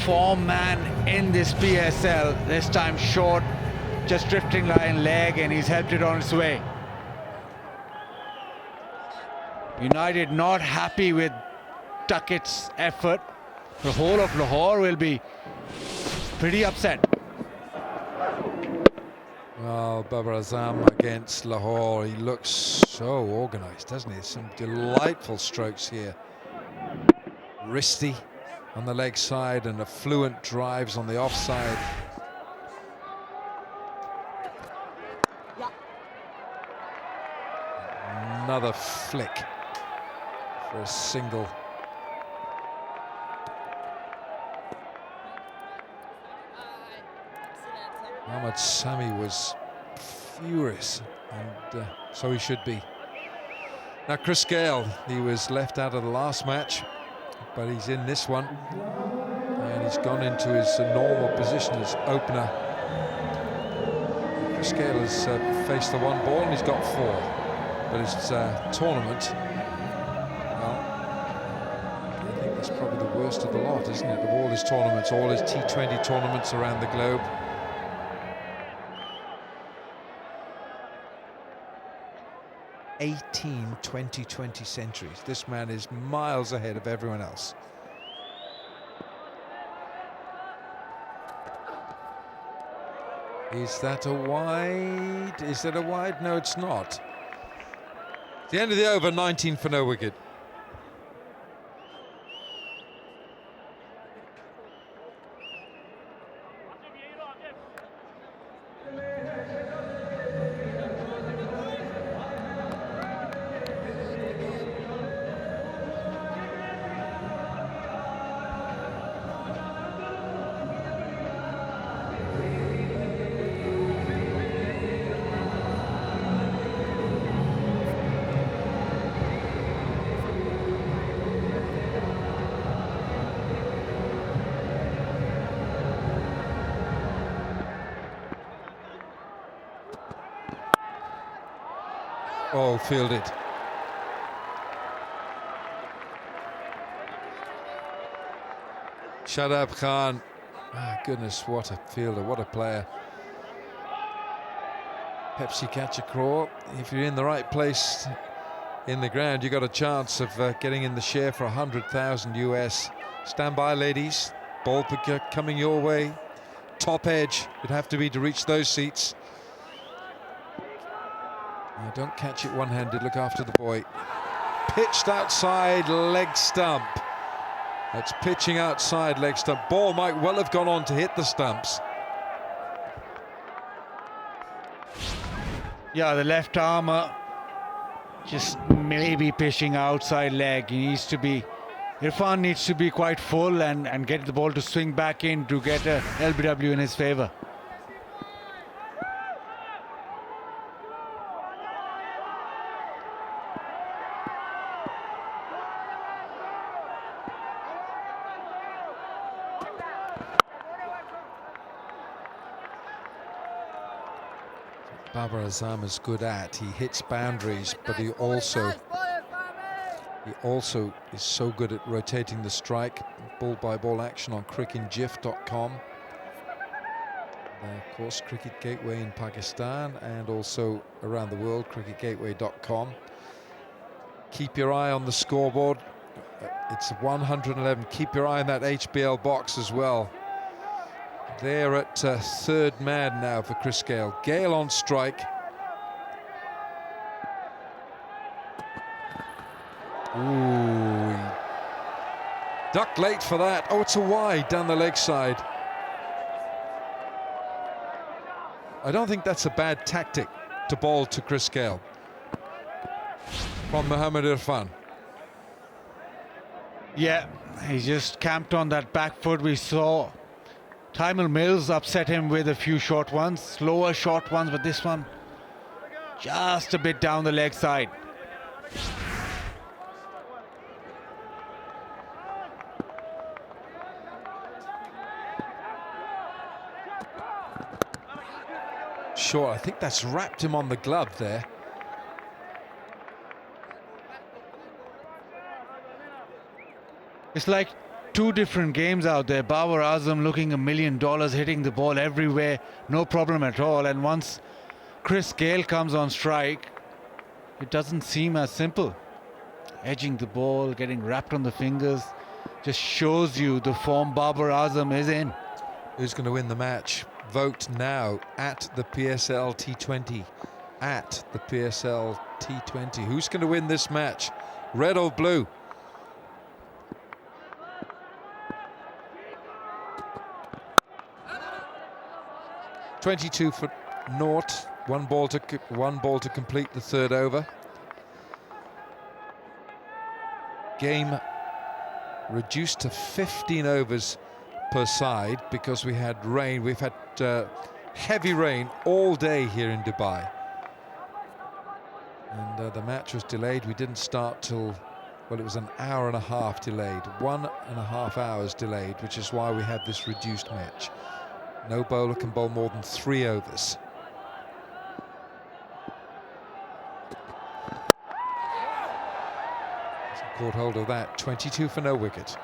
Form man in this PSL. This time short, just drifting line leg, and he's helped it on its way. United not happy with Duckett's effort. The whole of Lahore will be pretty upset. Well, Babar Azam against Lahore, he looks so organised, doesn't he? Some delightful strokes here. Wristy on the leg side and affluent drives on the offside. Another flick for a single. Mohammad Sami was furious, and so he should be. Now Chris Gale, he was left out of the last match, but he's in this one, and he's gone into his normal position as opener. Chris Gale has faced the 1 ball and he's got 4, but his tournament, well, I think that's probably the worst of the lot, isn't it? Of all his tournaments, all his T20 tournaments around the globe. 18 2020 centuries. This man is miles ahead of everyone else. Is that a wide? Is that a wide? No, it's not. The end of the over, 19 for no wicket. Oh, fielded. Shadab Khan. Ah, goodness, what a fielder, what a player. Pepsi catch a craw. If you're in the right place in the ground, you got a chance of getting in the share for 100,000 US. Stand by, ladies. Ball picker coming your way. Top edge would have to be to reach those seats. Don't catch it one-handed, look after the boy. Pitched outside leg stump. That's pitching outside leg stump. Ball might well have gone on to hit the stumps. Yeah, the left armour just maybe pitching outside leg. He needs to be, Irfan needs to be quite full and get the ball to swing back in to get a LBW in his favour. Babar Azam is good at. He hits boundaries, but he also is so good at rotating the strike. Ball-by-ball action on cricketgif.com. Of course, Cricket Gateway in Pakistan and also around the world, cricketgateway.com. Keep your eye on the scoreboard. It's 111. Keep your eye on that HBL box as well. They're at third man now for Chris Gale. Gale on strike. Ooh, he ducked late for that. Oh, it's a wide down the leg side. I don't think that's a bad tactic to bowl to Chris Gale from Mohammad Irfan. Yeah, he just camped on that back foot. We saw Taimur Mills upset him with a few short ones, slower short ones, but this one just a bit down the leg side. Sure, I think that's wrapped him on the glove there. It's like two different games out there. Babar Azam looking $1 million, hitting the ball everywhere, no problem at all. And once Chris Gale comes on strike, it doesn't seem as simple. Edging the ball, getting wrapped on the fingers, just shows you the form Babar Azam is in. Who's going to win the match? Vote now at the PSL T20. At the PSL T20. Who's going to win this match? Red or blue? $22 for naught. One ball to complete the third over. Game reduced to 15 overs per side because we had rain. We've had heavy rain all day here in Dubai, and the match was delayed. We didn't start till, well, it was an hour and a half delayed, 1.5 hours delayed, which is why we had this reduced match. No bowler can bowl more than 3 overs. Caught hold of that. 22 for no wicket.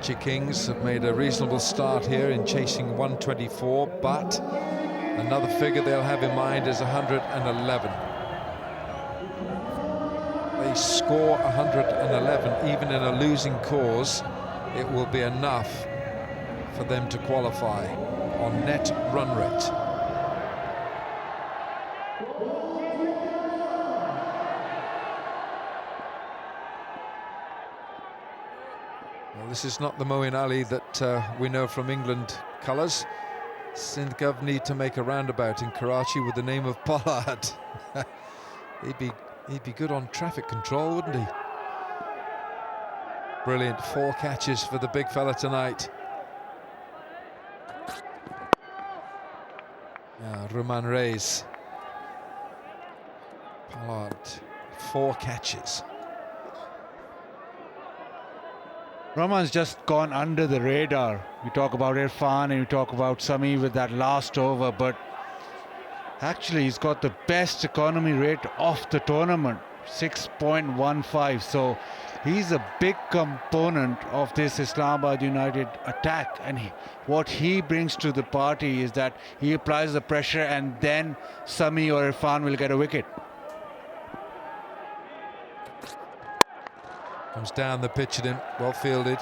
Karachi Kings have made a reasonable start here in chasing 124, but another figure they'll have in mind is 111. They score 111, even in a losing cause, it will be enough for them to qualify on net run rate. This is not the Moeen Ali that we know from England colours. Sindh Gov need to make a roundabout in Karachi with the name of Pollard. he'd be good on traffic control, wouldn't he? Brilliant, 4 catches for the big fella tonight. Ruman Reis. Pollard, 4 catches. Rahman's just gone under the radar. We talk about Irfan and we talk about Sami with that last over, but actually he's got the best economy rate of the tournament, 6.15. So he's a big component of this Islamabad United attack, and what he brings to the party is that he applies the pressure and then Sami or Irfan will get a wicket. Comes down the pitch at him, well fielded.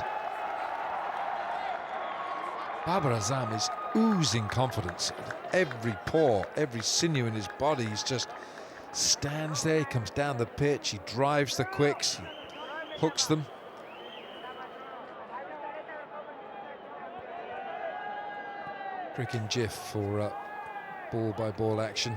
Babar Azam is oozing confidence. Every pore, every sinew in his body, he's just stands there, he comes down the pitch, he drives the quicks, he hooks them. stricken jiff for ball-by-ball action.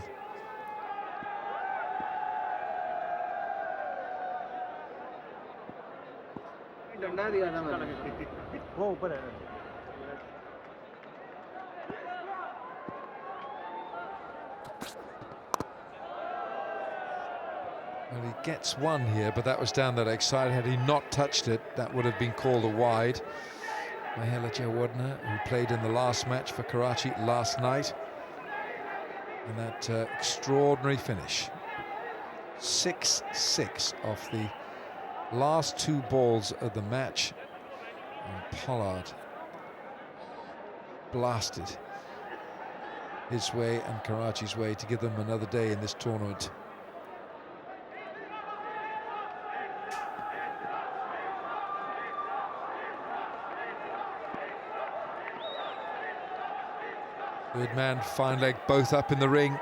Well, he gets one here, but that was down that leg side. Had he not touched it, that would have been called a wide. Mahela Jawadna, who played in the last match for Karachi last night. And that extraordinary finish. 6-6 off the last 2 balls of the match. And Pollard blasted his way and Karachi's way to give them another day in this tournament. Third man, fine leg, both up in the ring.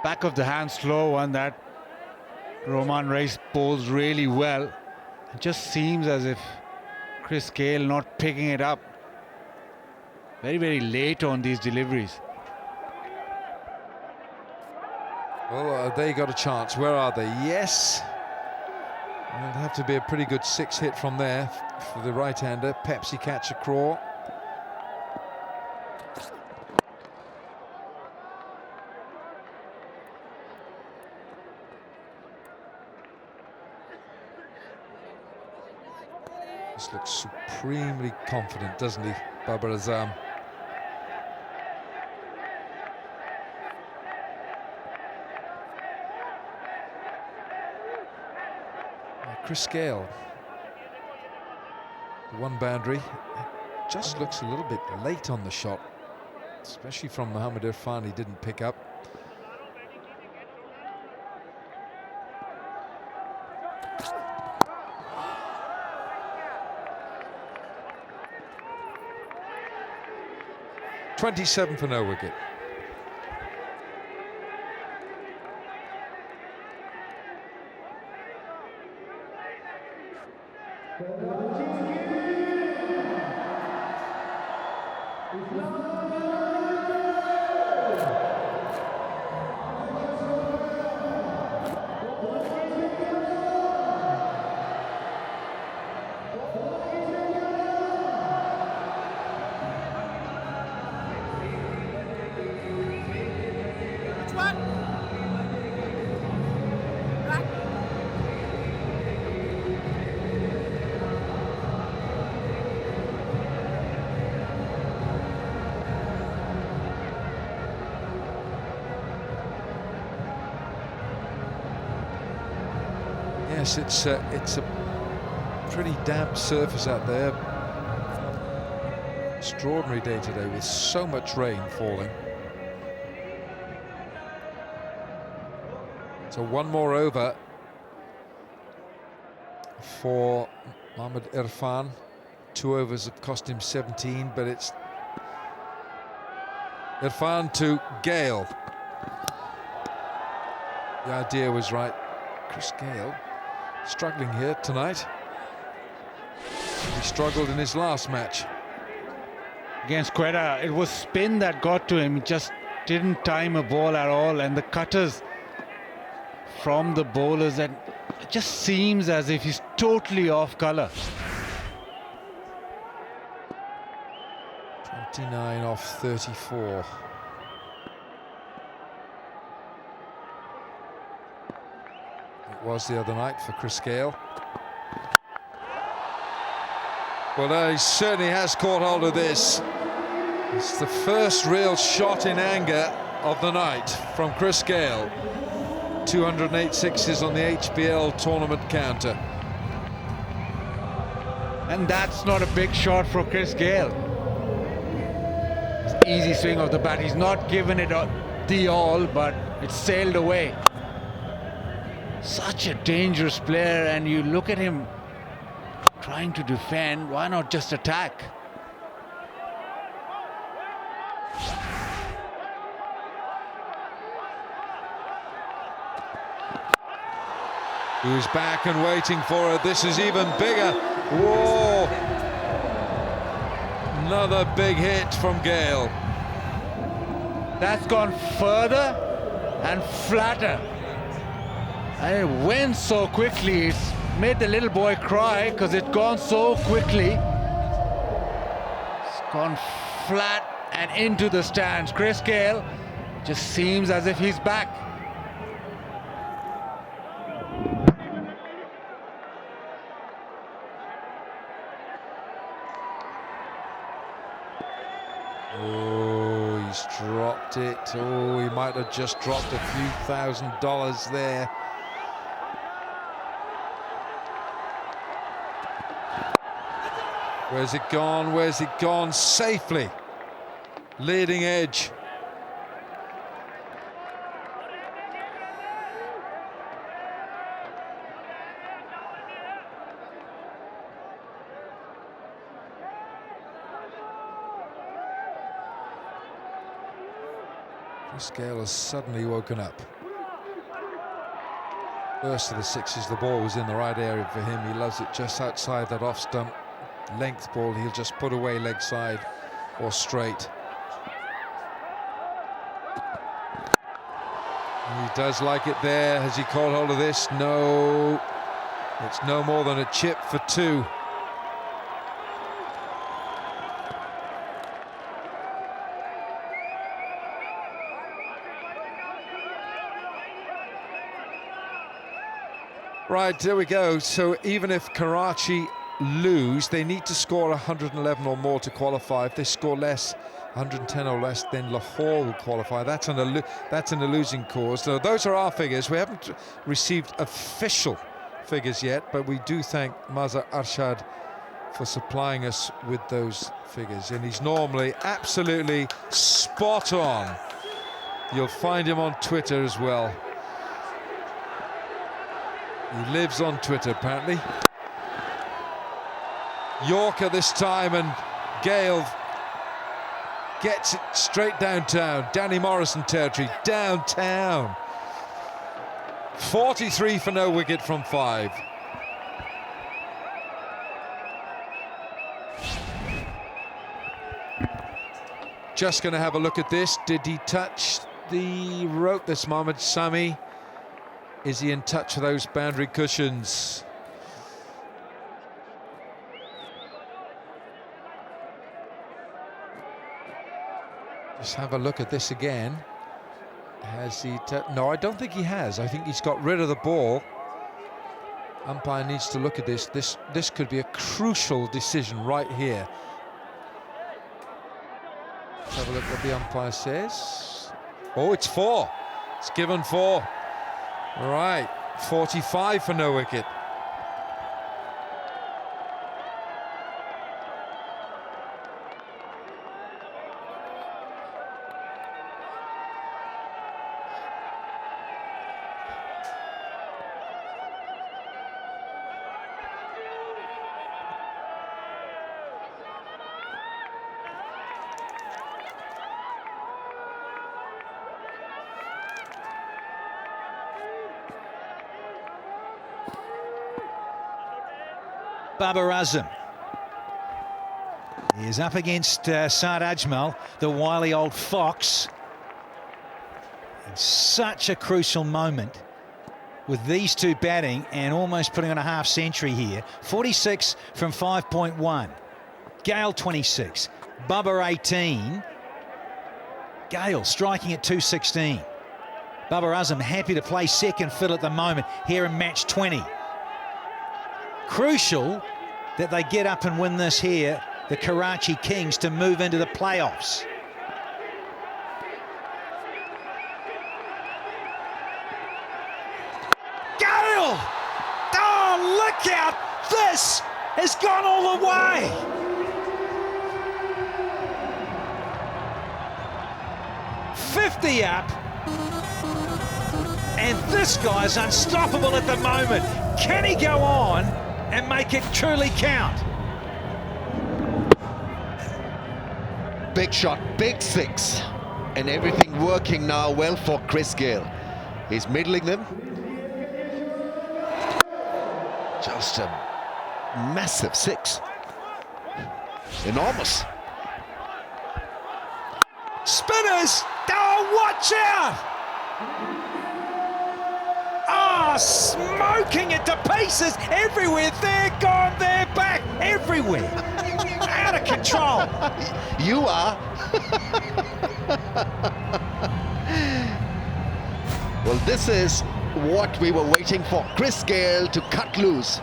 Back of the hand slow one that Roman Reis bowls really well. It just seems as if Chris Gale not picking it up. Very, very late on these deliveries. Well, they got a chance. Where are they? Yes. It'll have to be a pretty good 6 hit from there for the right-hander. Pepsi catch a craw. This looks supremely confident, doesn't he, Babar Azam? Chris Gale, the one boundary, just looks a little bit late on the shot, especially from Mohamed Irfan. He didn't pick up. .27 for no wicket. Yes, it's a pretty damp surface out there. Extraordinary day today with so much rain falling. So one more over for Mohamed Irfan. 2 overs have cost him 17, but it's Irfan to Gale. The idea was right. Chris Gale struggling here tonight. He struggled in his last match. Against Quetta, it was spin that got to him. He just didn't time a ball at all, and the cutters from the bowlers, and it just seems as if he's totally off colour. 29 off 34. It was the other night for Chris Gale. Well, he certainly has caught hold of this. It's the first real shot in anger of the night from Chris Gale. 208 sixes on the HBL tournament counter. And that's not a big shot for Chris Gale. It's easy swing of the bat. He's not given it the all, but it sailed away. Such a dangerous player, and you look at him trying to defend. Why not just attack? Who's back and waiting for it. This is even bigger. Whoa! Another big hit from Gale. That's gone further and flatter. And it went so quickly. It's made the little boy cry because it's gone so quickly. It's gone flat and into the stands. Chris Gale just seems as if he's back. Oh, he's dropped it. Oh, he might have just dropped a few $1,000s there. Where's it gone? Where's it gone? Safely. Leading edge. Chris Gale has suddenly woken up. First of the sixes, the ball was in the right area for him. He loves it just outside that off stump. Length ball, he'll just put away leg side or straight. He does like it there. Has he caught hold of this? No. It's no more than a chip for two. Right, there we go. So even if Karachi lose, they need to score 111 or more to qualify. If they score less, 110 or less, then Lahore will qualify. That's in a losing cause. So those are our figures. We haven't received official figures yet, but we do thank Mazhar Arshad for supplying us with those figures, and he's normally absolutely spot on. You'll find him on Twitter as well. He lives on Twitter, apparently. Yorker this time, and Gale gets it straight downtown. Danny Morrison territory, downtown. 43 for no wicket from 5. Just going to have a look at this. Did he touch the rope this moment, Sami? Is he in touch with those boundary cushions? Just have a look at this again. Has he? No, I don't think he has. I think he's got rid of the ball. Umpire needs to look at this. This could be a crucial decision right here. Let's have a look what the umpire says. Oh, it's 4. It's given 4. All right, 45 for no wicket. Babar Azam. He is up against Saad Ajmal, the wily old fox. It's such a crucial moment with these two batting and almost putting on a half century here. 46 from 5.1. Gale 26. Babar 18. Gale striking at 216. Babar Azam happy to play second fiddle at the moment here in match 20. Crucial that they get up and win this here, the Karachi Kings, to move into the playoffs. Gale! Oh, look out! This has gone all the way! $50 up, and this guy's unstoppable at the moment. Can he go on and make it truly count? Big shot, big 6, and everything working now well for Chris Gale. He's middling them. Just a massive 6. Enormous. Spinners! Oh, watch out! Oh, smoking it to pieces everywhere. They're gone, they're back, everywhere. Out of control. You are. Well, this is what we were waiting for. Chris Gayle to cut loose.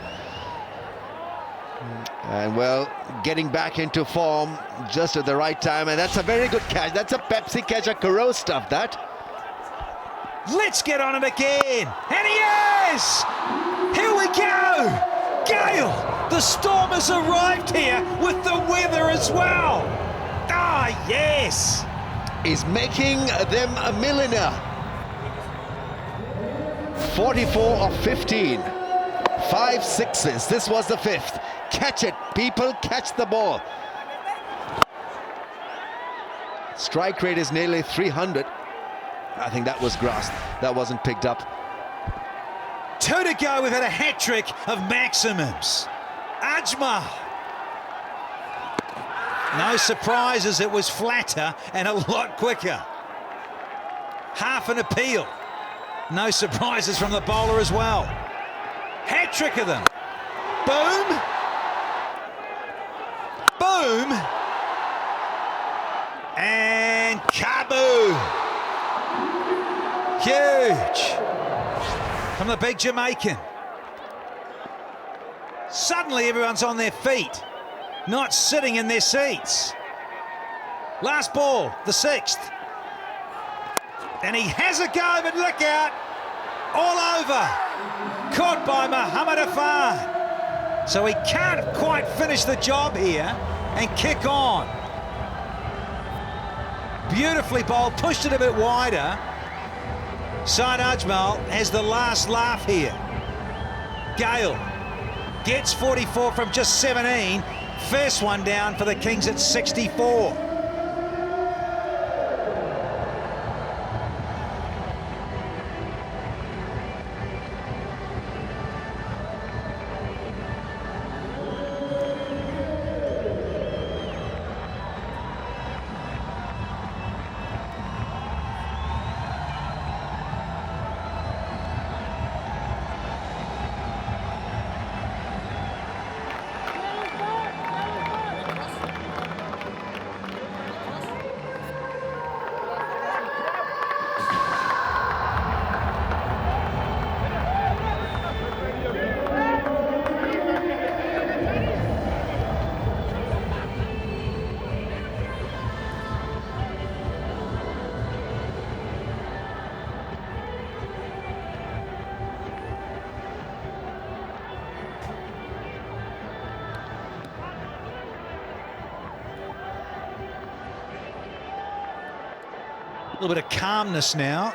And, well, getting back into form just at the right time. And that's a very good catch. That's a Pepsi catch, a Karo stuff, that. Let's get on it again. And he is! Here we go! Gayle, the Storm has arrived here with the weather as well. Ah, yes! Is making them a millionaire. 44 of 15. 5 sixes. This was the 5th. Catch it, people, catch the ball. Strike rate is nearly 300. I think that was grasped. That wasn't picked up. 2 to go. We've had a hat-trick of maximums. Ajmal. No surprises, it was flatter and a lot quicker. Half an appeal. No surprises from the bowler as well. Hat-trick of them. Boom. Boom. And kaboom. Huge. From the big Jamaican. Suddenly everyone's on their feet, not sitting in their seats. Last ball, the 6th. And he has a go, but look out. All over. Caught by Muhammad Afan. So he can't quite finish the job here and kick on. Beautifully bowled, pushed it a bit wider. Saeed Ajmal has the last laugh here. Gayle gets 44 from just 17. First one down for the Kings at 64. A little bit of calmness now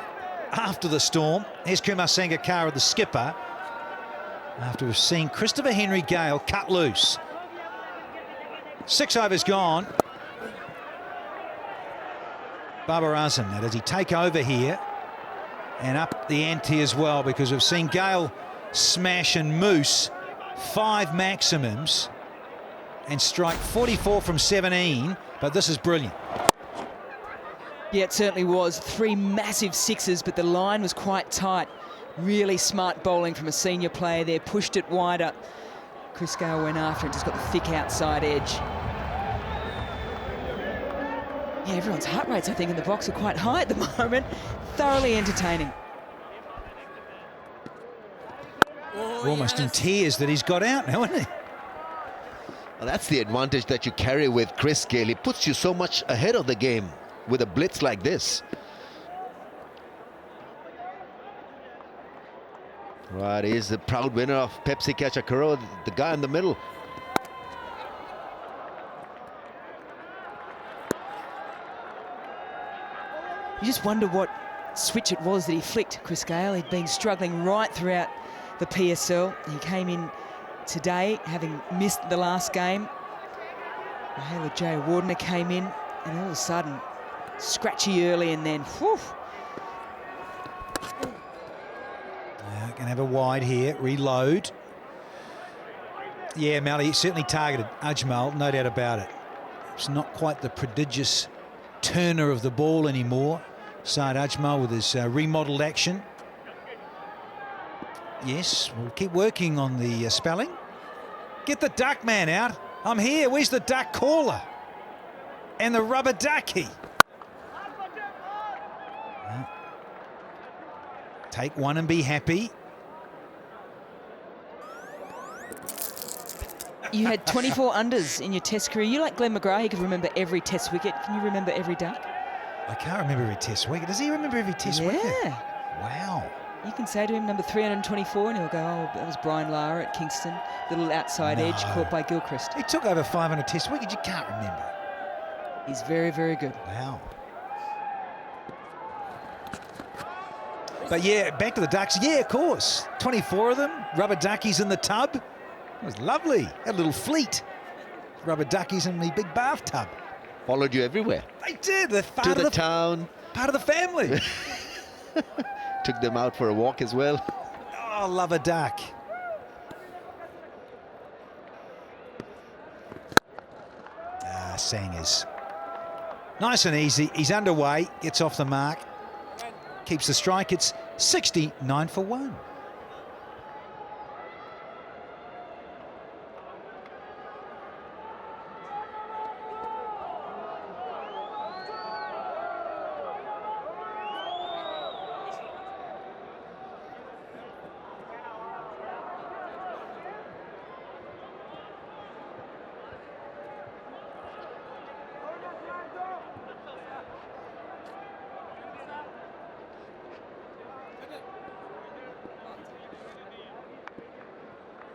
after the storm. Here's Kumar Sangakkara, the skipper, after we've seen Christopher Henry Gayle cut loose. 6 overs gone. Babar Azam, now does he take over here and up the ante as well, because we've seen Gayle smash and moose 5 maximums and strike 44 from 17, but this is brilliant. Yeah, it certainly was. 3 massive 6s, but the line was quite tight. Really smart bowling from a senior player there. Pushed it wider. Chris Gayle went after it, just got the thick outside edge. Yeah, everyone's heart rates, I think, in the box are quite high at the moment. Thoroughly entertaining. Almost in tears that he's got out now, isn't he? Well, that's the advantage that you carry with Chris Gayle. He puts you so much ahead of the game with a blitz like this. Right, he's the proud winner of Pepsi Catcher Karo, the guy in the middle. You just wonder what switch it was that he flicked, Chris Gayle. He'd been struggling right throughout the PSL. He came in today, having missed the last game. Mahela J. Wardner came in, and all of a sudden, scratchy early, and then, whew. Yeah, can have a wide here, reload. Yeah, Mally, he certainly targeted Ajmal, no doubt about it. It's not quite the prodigious turner of the ball anymore. Saad Ajmal with his remodelled action. Yes, we'll keep working on the spelling. Get the duck man out. I'm here. Where's the duck caller? And the rubber ducky. Take one and be happy. You had 24 unders in your test career. You like Glenn McGrath, he could remember every test wicket. Can you remember every duck? I can't remember every test wicket. Does he remember every test wicket? Yeah. Wow. You can say to him, number 324, and he'll go, oh, that was Brian Lara at Kingston. Little outside edge caught by Gilchrist. He took over 500 test wickets. You can't remember. He's very, very good. Wow. But yeah, back to the ducks. Yeah, of course. 24 of them. Rubber duckies in the tub. It was lovely. Had a little fleet. Rubber duckies in the big bathtub. Followed you everywhere. They did. They're part To of the town. Part of the family. Took them out for a walk as well. Oh, love a duck. Sangers. Nice and easy. He's underway. Gets off the mark. Keeps the strike. It's 69 for 1.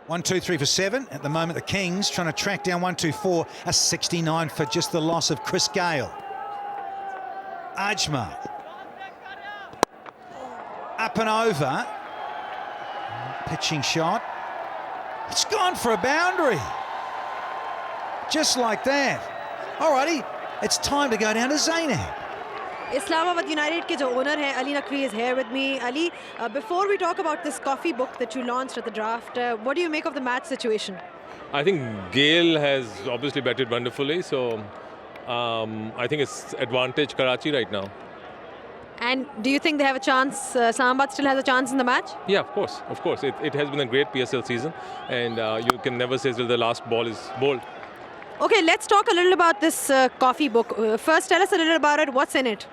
One, two, three for 7. At the moment, the Kings trying to track down 1, 2, 4. A 69 for just the loss of Chris Gale. Ajmal. Up and over. Pitching shot. It's gone for a boundary. Just like that. Alrighty, it's time to go down to Zainab. Islamabad United के जो owner हैं Ali Naqvi is here with me. Ali, before we talk about this coffee book that you launched at the draft, what do you make of the match situation? I think Gale has obviously batted wonderfully, so I think it's advantage Karachi right now. And do you think they have a chance, Islamabad still has a chance in the match? Yeah, of course, of course. It has been a great PSL season, and you can never say till the last ball is bowled. Okay, let's talk a little about this coffee book. First, tell us a little about it. What's in it?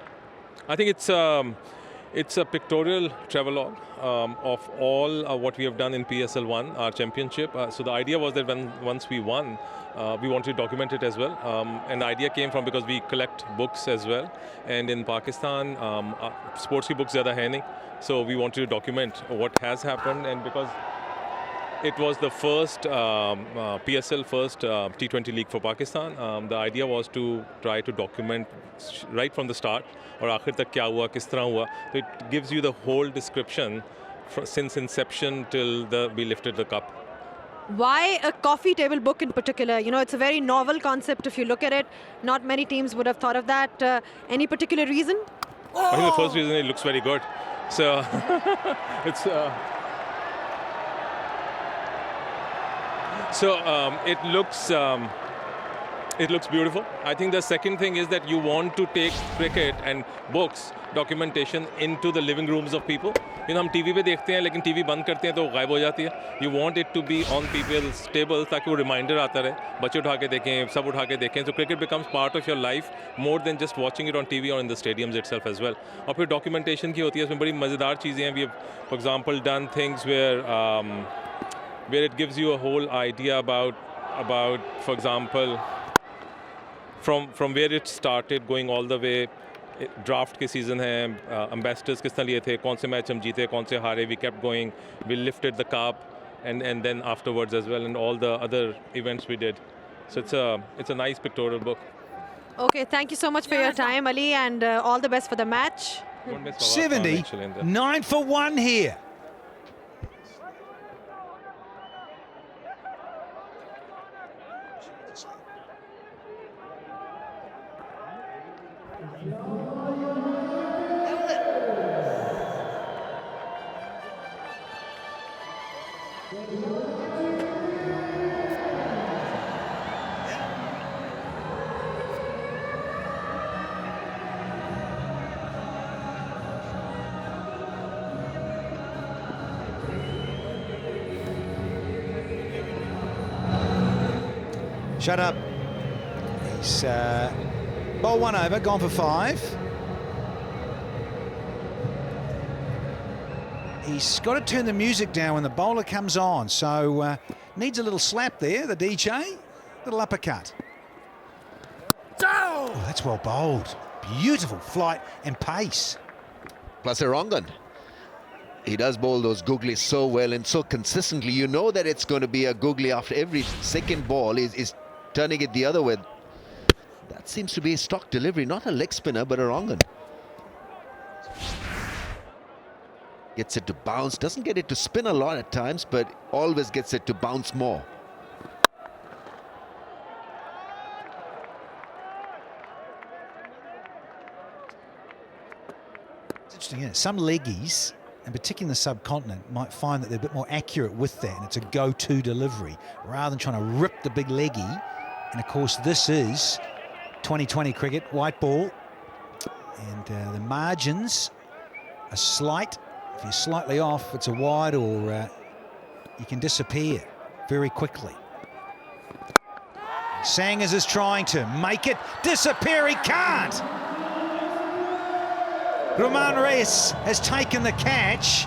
I think it's a pictorial travelogue of all what we have done in PSL 1, our championship. So the idea was that once we won, we wanted to document it as well. And the idea came from because we collect books as well. And in Pakistan, sports ki books zyada hai nahi. So we wanted to document what has happened, and because it was the first PSL first T20 league for Pakistan. The idea was to try to document right from the start, और आखिर तक क्या हुआ, किस तरह हुआ. So it gives you the whole description since inception till we lifted the cup. Why a coffee table book in particular? You know, it's a very novel concept if you look at it. Not many teams would have thought of that. Any particular reason? I think the first reason, it looks very good. So it's. It looks beautiful. I think the second thing is that you want to take cricket and books, documentation into the living rooms of people. You know, हम TV पे देखते हैं, लेकिन TV बंद करते हैं तो गायब हो जाती है. You want it to be on people's tables ताकि वो reminder आता रहे. बच्चे उठा के देखें, सब उठा के देखें. So cricket becomes part of your life more than just watching it on TV or in the stadiums itself as well. और फिर documentation की होती है, उसमें बड़ी मज़ेदार चीज़ें हैं. We have, for example, done things where it gives you a whole idea about for example, from where it started, going all the way. Draft के season है, ambassadors किस तरह लिए थे, कौन से मैच हम जीते, कौन से हारे. We kept going, we lifted the cup, and then afterwards as well, and all the other events we did. So it's a nice pictorial book. Okay, thank you so much for your time, Ali, and all the best for the match. 79 for 1 here. Shut up. He's bowled one over, gone for 5. He's got to turn the music down when the bowler comes on, so needs a little slap there, the DJ. Little uppercut. Oh, that's well bowled. Beautiful flight and pace. Plus Irangan. He does bowl those googlies so well and so consistently. You know that it's going to be a googly after every second ball. Is turning it the other way. That seems to be a stock delivery, not a leg spinner, but Irangan. Gets it to bounce, doesn't get it to spin a lot at times, but always gets it to bounce more. It's interesting, isn't it? Some leggies, and particularly in the subcontinent, might find that they're a bit more accurate with that, and it's a go-to delivery, rather than trying to rip the big leggy. And of course, this is 2020 cricket, white ball, and the margins are slight. If you're slightly off, it's a wide, or you can disappear very quickly. Sangers is trying to make it disappear. He can't. Roman Reyes has taken the catch,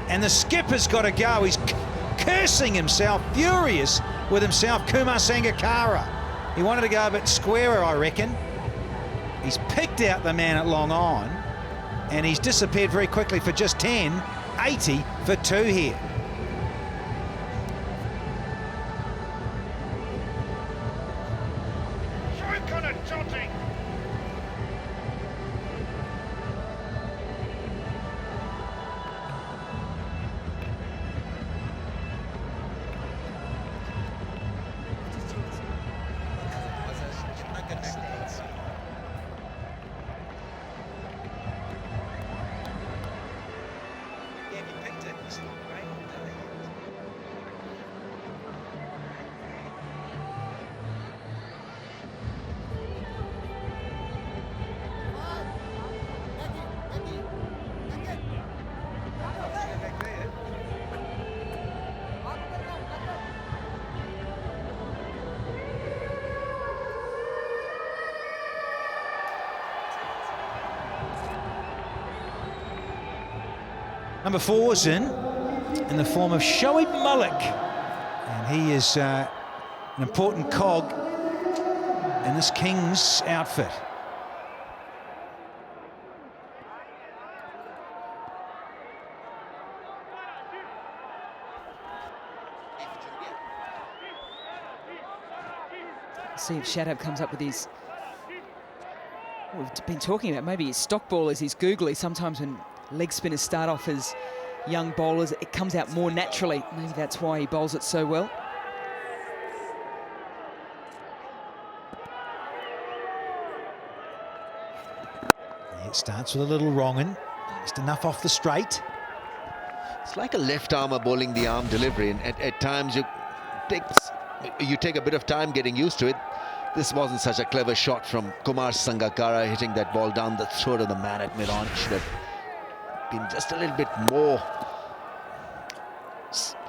and the skipper's got to go. He's cursing himself, furious with himself, Kumar Sangakkara. He wanted to go a bit squarer, I reckon. He's picked out the man at long on, and he's disappeared very quickly for just 10. 80 for 2 here. Number 4's in the form of Shoaib Malik, and he is an important cog in this Kings outfit. See if Shadab comes up with his, we've been talking about maybe his stock ballers, his googly. Sometimes when leg spinners start off as young bowlers, it comes out more naturally. Maybe that's why he bowls it so well. It starts with a little wrong-un, just enough off the straight. It's like a left armer bowling the arm delivery, and at times you take a bit of time getting used to it. This wasn't such a clever shot from Kumar Sangakkara, hitting that ball down the throat of the man at mid-on. Should have been just a little bit more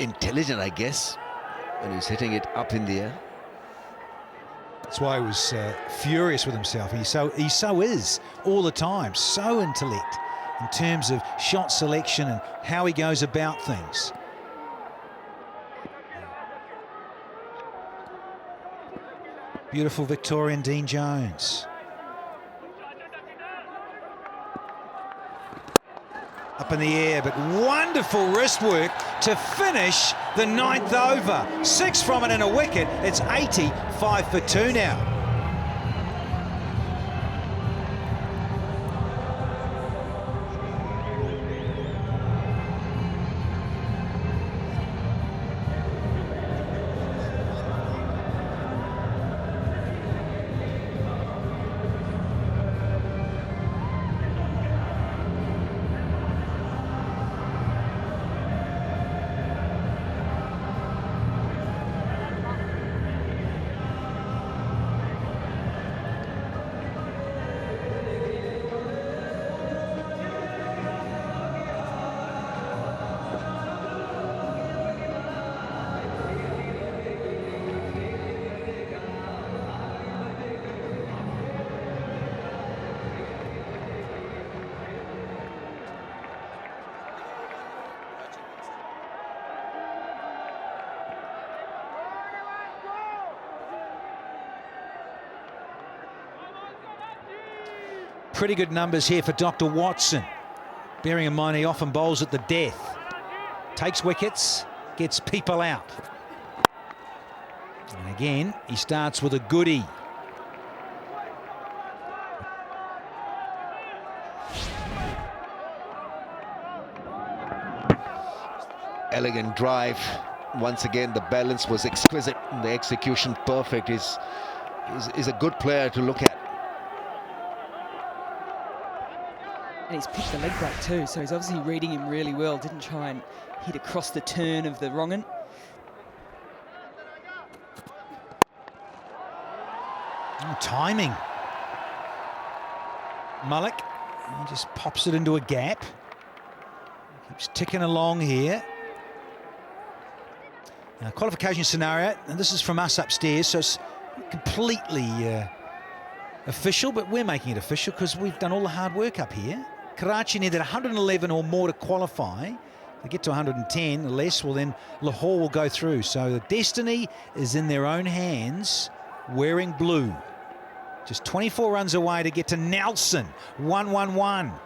intelligent, I guess, when he was hitting it up in the air. That's why he was furious with himself. He so is all the time, so intellect in terms of shot selection and how he goes about things. Beautiful Victorian Dean Jones. Up in the air, but wonderful wrist work to finish the 9th over. 6 from it and a wicket. It's 85 for 2 now. pretty good numbers here for Dr. Watson. Bearing in mind he often bowls at the death. Takes wickets, gets people out. And again, he starts with a goodie. Elegant drive. Once again, the balance was exquisite. The execution perfect. Is a good player to look at. And he's picked the leg break too, so he's obviously reading him really well. Didn't try and hit across the turn of the wrong un. Timing. Malik, he just pops it into a gap. Keeps ticking along here. Now, qualification scenario, and this is from us upstairs, so it's completely official, but we're making it official because we've done all the hard work up here. Karachi needed 111 or more to qualify. They get to 110 or less, well then Lahore will go through. So the destiny is in their own hands, wearing blue. Just 24 runs away to get to Nelson, 1-1-1.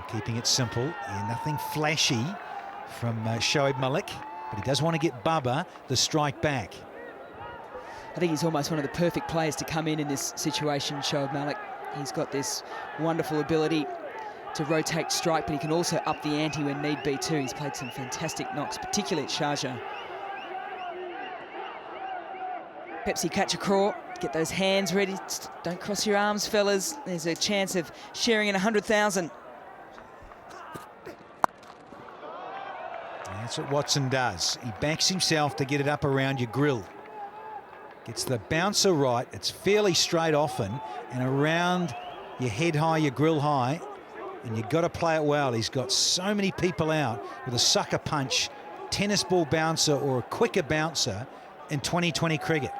Keeping it simple, nothing flashy from Shoaib Malik, but he does want to get Bubba the strike back. I think he's almost one of the perfect players to come in this situation, Shoaib Malik. He's got this wonderful ability to rotate strike, but he can also up the ante when need be too. He's played some fantastic knocks, particularly at Sharjah. Pepsi catch a craw, get those hands ready. Don't cross your arms, fellas. There's a chance of sharing in 100,000. That's what Watson does. He backs himself to get it up around your grill. Gets the bouncer right. It's fairly straight often, and around your head high, your grill high, and you've got to play it well. He's got so many people out with a sucker punch, tennis ball bouncer or a quicker bouncer in 2020 cricket.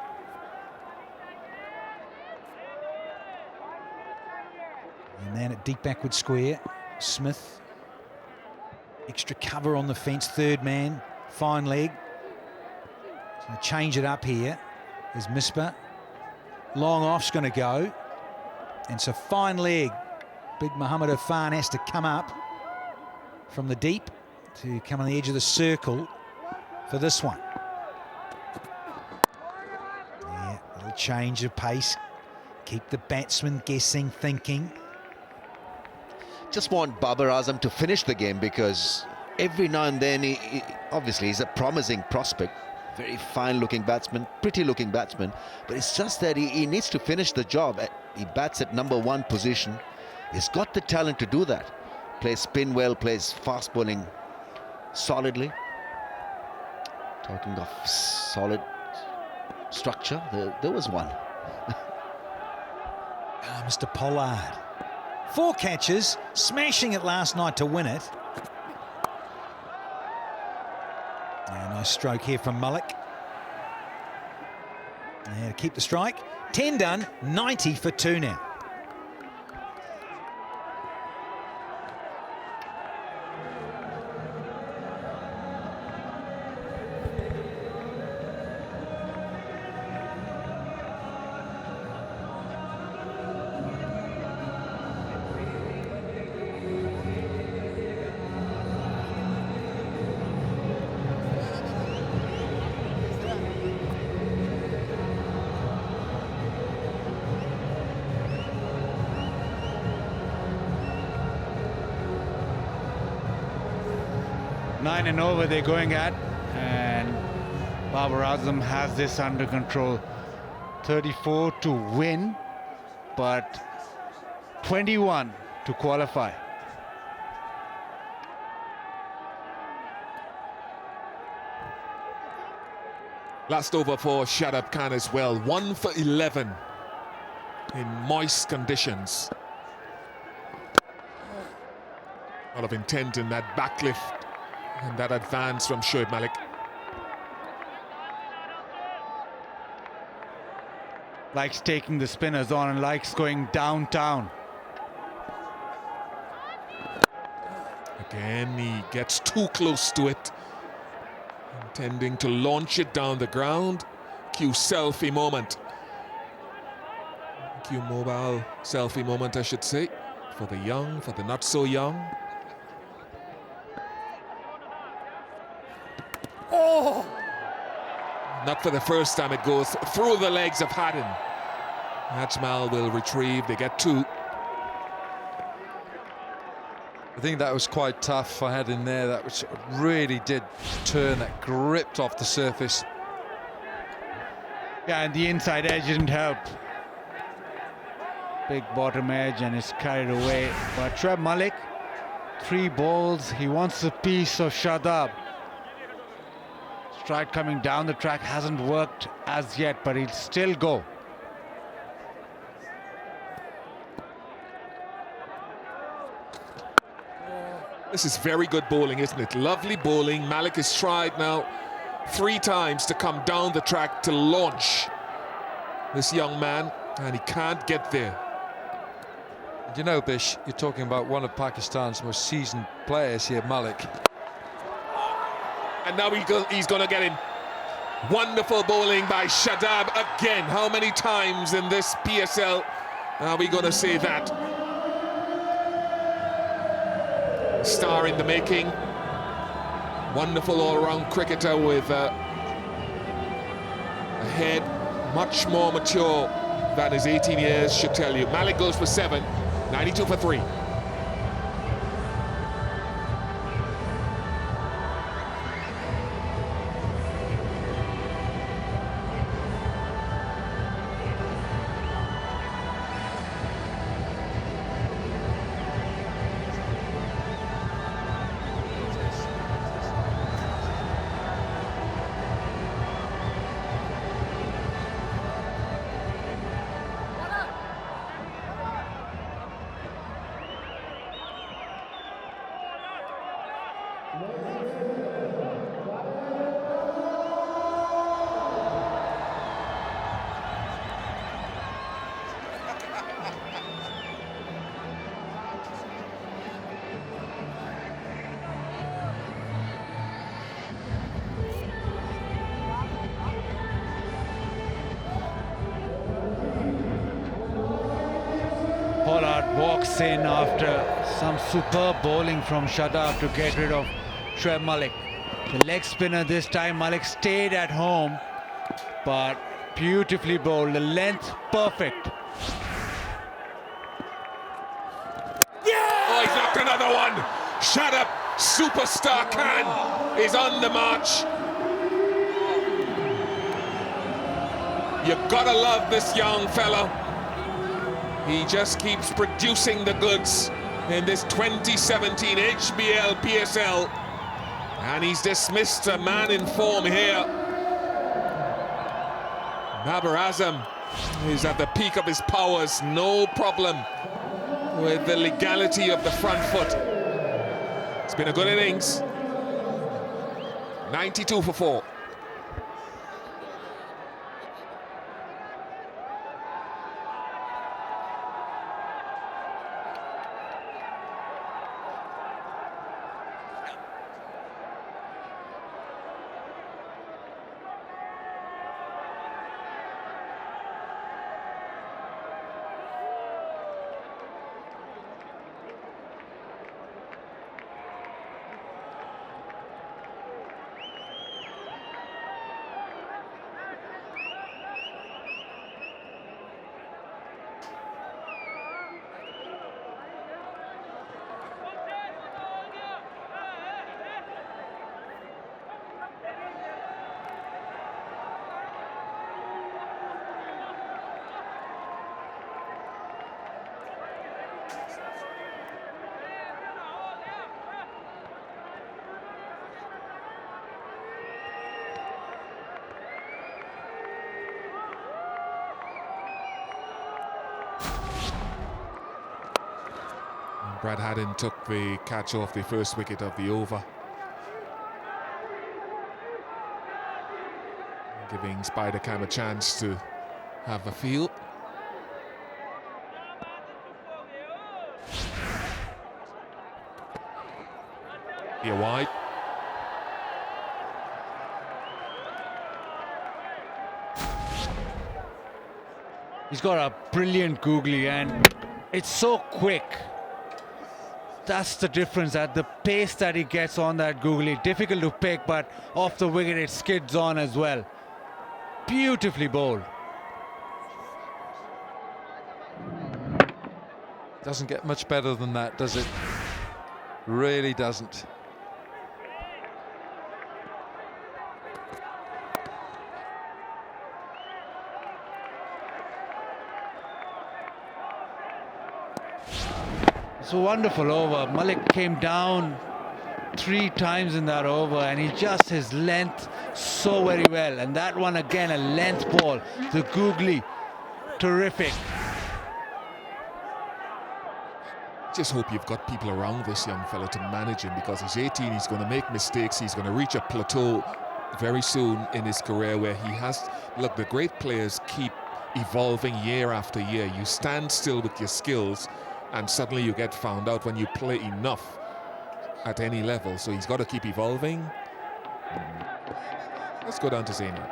And then at deep backward square, Smith. Extra cover on the fence, third man, fine leg. He's going to change it up here. There's Misbah. Long off's going to go. And so fine leg. Big Muhammad Irfan has to come up from the deep to come on the edge of the circle for this one. Yeah, a little change of pace. Keep the batsman guessing, thinking. Just want Babar Azam to finish the game, because every now and then he obviously he's a promising prospect, very fine looking batsman, pretty looking batsman, but it's just that he needs to finish the job. He bats at #1 position. He's got the talent to do that. Plays spin well, plays fast bowling solidly. Talking of solid structure, there was one. Mr. Pollard. 4 catches, smashing it last night to win it. Yeah, nice stroke here from Malik. Yeah, to keep the strike. 10 done, 90 for 2 now. Nine and over they're going at, and Babar Azam has this under control. 34 to win, but 21 to qualify. Last over for Shadab Khan as well. 1 for 11 in moist conditions. A lot of intent in that backlift and that advance from Shoaib Malik. Likes taking the spinners on and likes going downtown. Again, he gets too close to it, intending to launch it down the ground. Cue selfie moment. Cue mobile selfie moment, I should say, for the young, for the not so young. Oh! Not for the first time, it goes through the legs of Haddon. Ajmal will retrieve, they get two. I think that was quite tough for Haddon there. That was, really did turn, that gripped off the surface. Yeah, and the inside edge didn't help. Big bottom edge and it's carried away. But Shoaib Malik, 3 balls, he wants a piece of Shadab. Strike coming down the track hasn't worked as yet, but he'll still go. This is very good bowling, isn't it? Lovely bowling. Malik has tried now 3 times to come down the track to launch this young man, and he can't get there. You know, Bish, you're talking about one of Pakistan's most seasoned players here, Malik. And now he's going to get in. Wonderful bowling by Shadab again. How many times in this PSL are we going to say that? Star in the making. Wonderful all-round cricketer with a head much more mature than his 18 years should tell you. Malik goes for 7, 92 for 3. Pollard walks in after some superb bowling from Shadab to get rid of Shoaib Malik. The leg spinner this time, Malik stayed at home, but beautifully bowled, the length perfect. Oh, he's knocked another one. Shadab, superstar Khan is on the march. You've got to love this young fellow. He just keeps producing the goods in this 2017 HBL PSL. And he's dismissed a man in form here. Babar Azam is at the peak of his powers. No problem with the legality of the front foot. It's been a good innings. 92 for 4. Brad Haddon took the catch off the first wicket of the over, giving Spider Cam a chance to have a feel. Be a wide. He's got a brilliant googly and it's so quick. That's the difference, at the pace that he gets on that googly. Difficult to pick, but off the wicket it skids on as well. Beautifully bowled. Doesn't get much better than that, does it? Really doesn't. It's a wonderful over. Malik came down 3 times in that over and he just his length so very well. And that one again, a length ball. The googly, terrific. Just hope you've got people around this young fella to manage him, because he's 18, he's going to make mistakes, he's going to reach a plateau very soon in his career where he has, look, the great players keep evolving year after year. You stand still with your skills and suddenly you get found out when you play enough at any level. So he's got to keep evolving. Let's go down to Zainab.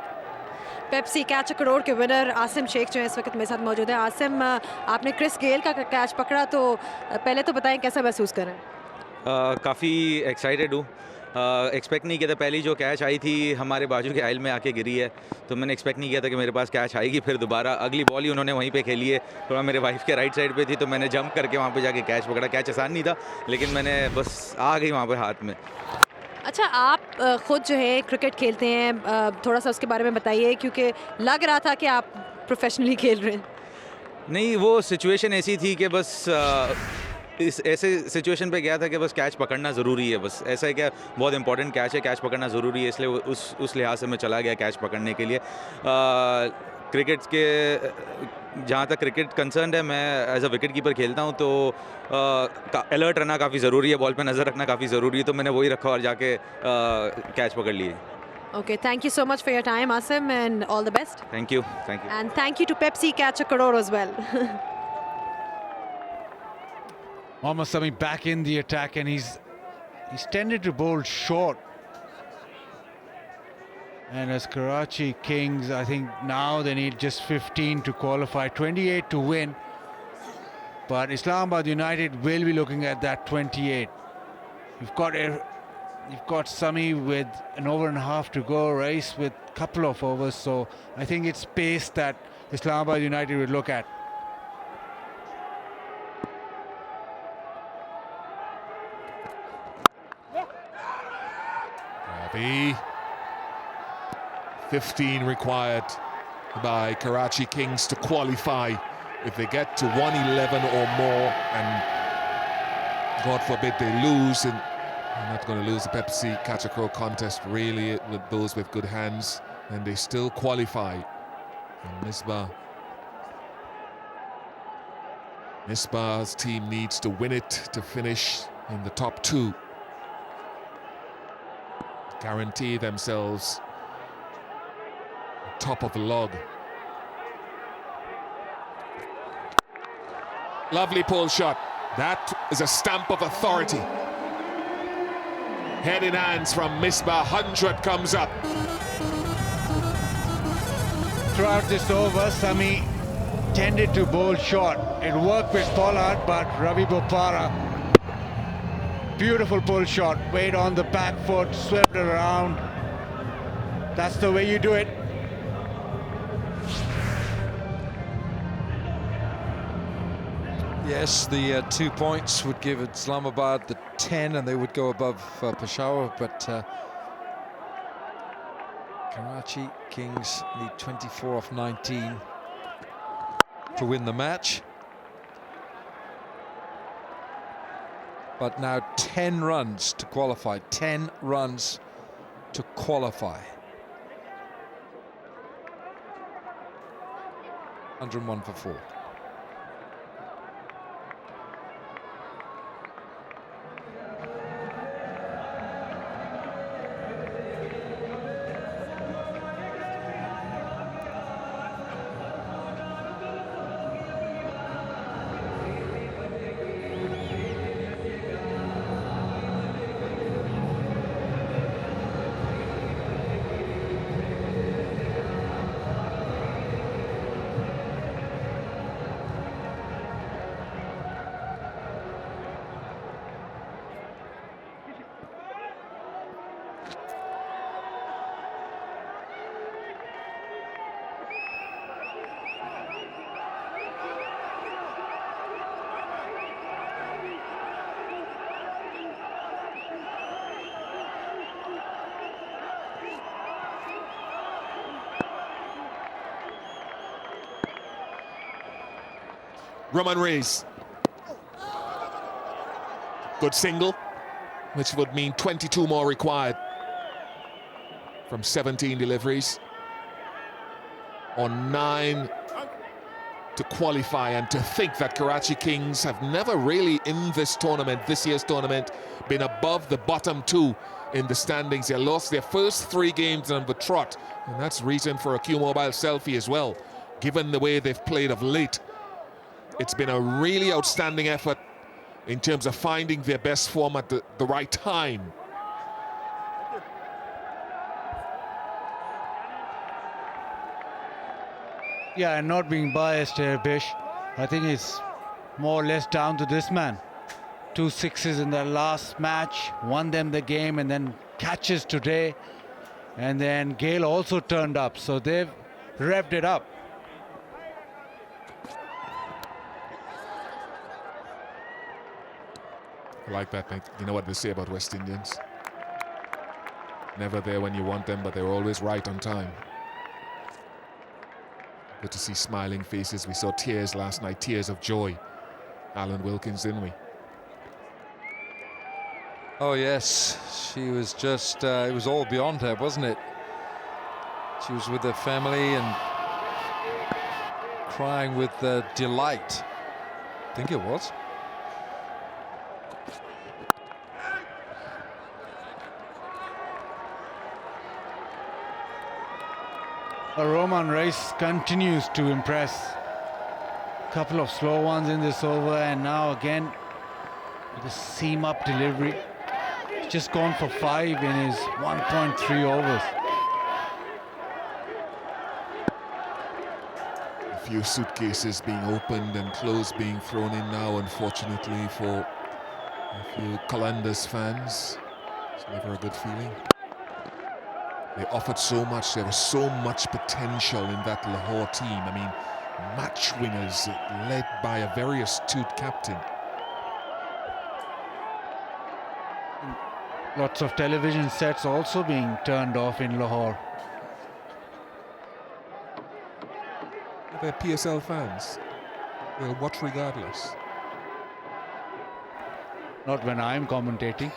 Pepsi catch crore के winner Asim Sheikh जो है इस वक्त मेरे साथ मौजूद है। आसिम, आपने क्रिस गेल का कैच पकड़ा, तो पहले तो बताएं कैसा महसूस कर रहे हैं? काफ़ी एक्साइटेड हूँ। एक्सपेक्ट नहीं किया था, पहली जो कैच आई थी हमारे बाजू के आइल में आके गिरी है, तो मैंने एक्सपेक्ट नहीं किया था कि मेरे पास कैच आएगी। फिर दोबारा अगली बॉल ही उन्होंने वहीं पे खेली है, थोड़ा मेरे वाइफ के राइट साइड पे थी, तो मैंने जंप करके वहाँ पे जाके कैच पकड़ा। कैच आसान नहीं था, लेकिन मैंने बस आ गई वहाँ पे हाथ में। अच्छा, आप खुद जो है क्रिकेट खेलते हैं, थोड़ा सा उसके बारे में बताइए, क्योंकि लग रहा था कि आप प्रोफेशनली खेल रहे हैं। नहीं, वो सिचुएशन ऐसी थी कि बस इस ऐसे सिचुएशन पे गया था कि बस कैच पकड़ना ज़रूरी है। बस ऐसा है कि बहुत इंपॉर्टेंट कैच है, कैच पकड़ना ज़रूरी है, इसलिए उस लिहाज से मैं चला गया कैच पकड़ने के लिए। क्रिकेट के जहाँ तक क्रिकेट कंसर्न है, मैं एज अ विकेट कीपर खेलता हूँ, तो अलर्ट रहना काफ़ी ज़रूरी है, बॉल पे नज़र रखना काफ़ी ज़रूरी है, तो मैंने वही रखा और जाके कैच पकड़ लिए। Okay, thank you so much for your time, Asim, and all the best. Thank you. Thank you. And thank you to Pepsi Catch a Crore as well. Mohammad Sami back in the attack and he's tended to bowl short. And as Karachi Kings, I think now they need just 15 to qualify, 28 to win. But Islamabad United will be looking at that 28. You've got Sami with an over and a half to go, Rice with a couple of overs. So I think it's pace that Islamabad United would look at. Ravi. 15 required by Karachi Kings to qualify. If they get to 111 or more, and God forbid they lose, and they're not going to lose the Pepsi Catch a Crow contest really with those with good hands, and they still qualify. And Misbah's team needs to win it to finish in the top 2. Guarantee themselves top of the log. Lovely pull shot. That is a stamp of authority. Head in hands from Misbah. 100 comes up. Throughout this over, Sami tended to bowl short. It worked with Pollard, but Ravi Bopara, beautiful pull shot. Weight on the back foot, swept it around. That's the way you do it. Yes, the 2 points would give Islamabad the 10 and they would go above Peshawar, but Karachi Kings need 24 off 19 to win the match. But now 10 runs to qualify, 10 runs to qualify. 101 for 4. Roman Reis. Good single, which would mean 22 more required from 17 deliveries on 9 to qualify. And to think that Karachi Kings have never really in this tournament, this year's tournament, been above the bottom 2 in the standings. They lost their first 3 games on the trot, and that's reason for a Q-Mobile selfie as well, given the way they've played of late. It's been a really outstanding effort in terms of finding their best form at the right time. Yeah, and not being biased here, Bish, I think it's more or less down to this man. 2 sixes in their last match, won them the game, and then catches today. And then Gale also turned up, so they've revved it up. I like that, mate. You know what they say about West Indians? Never there when you want them, but they're always right on time. Good to see smiling faces. We saw tears last night, tears of joy. Alan Wilkins, didn't we? Oh yes, she was just, it was all beyond her, wasn't it? She was with her family and crying with delight. I think it was. Roman Reis continues to impress. Couple of slow ones in this over, and now again with a seam up delivery. He's just gone for 5 in his 1.3 overs. A few suitcases being opened and clothes being thrown in now, unfortunately, for a few Qalandars fans. It's never a good feeling. They offered so much. There was so much potential in that Lahore team. I mean, match winners led by a very astute captain. Lots of television sets also being turned off in Lahore. They're PSL fans. They'll watch regardless. Not when I'm commentating.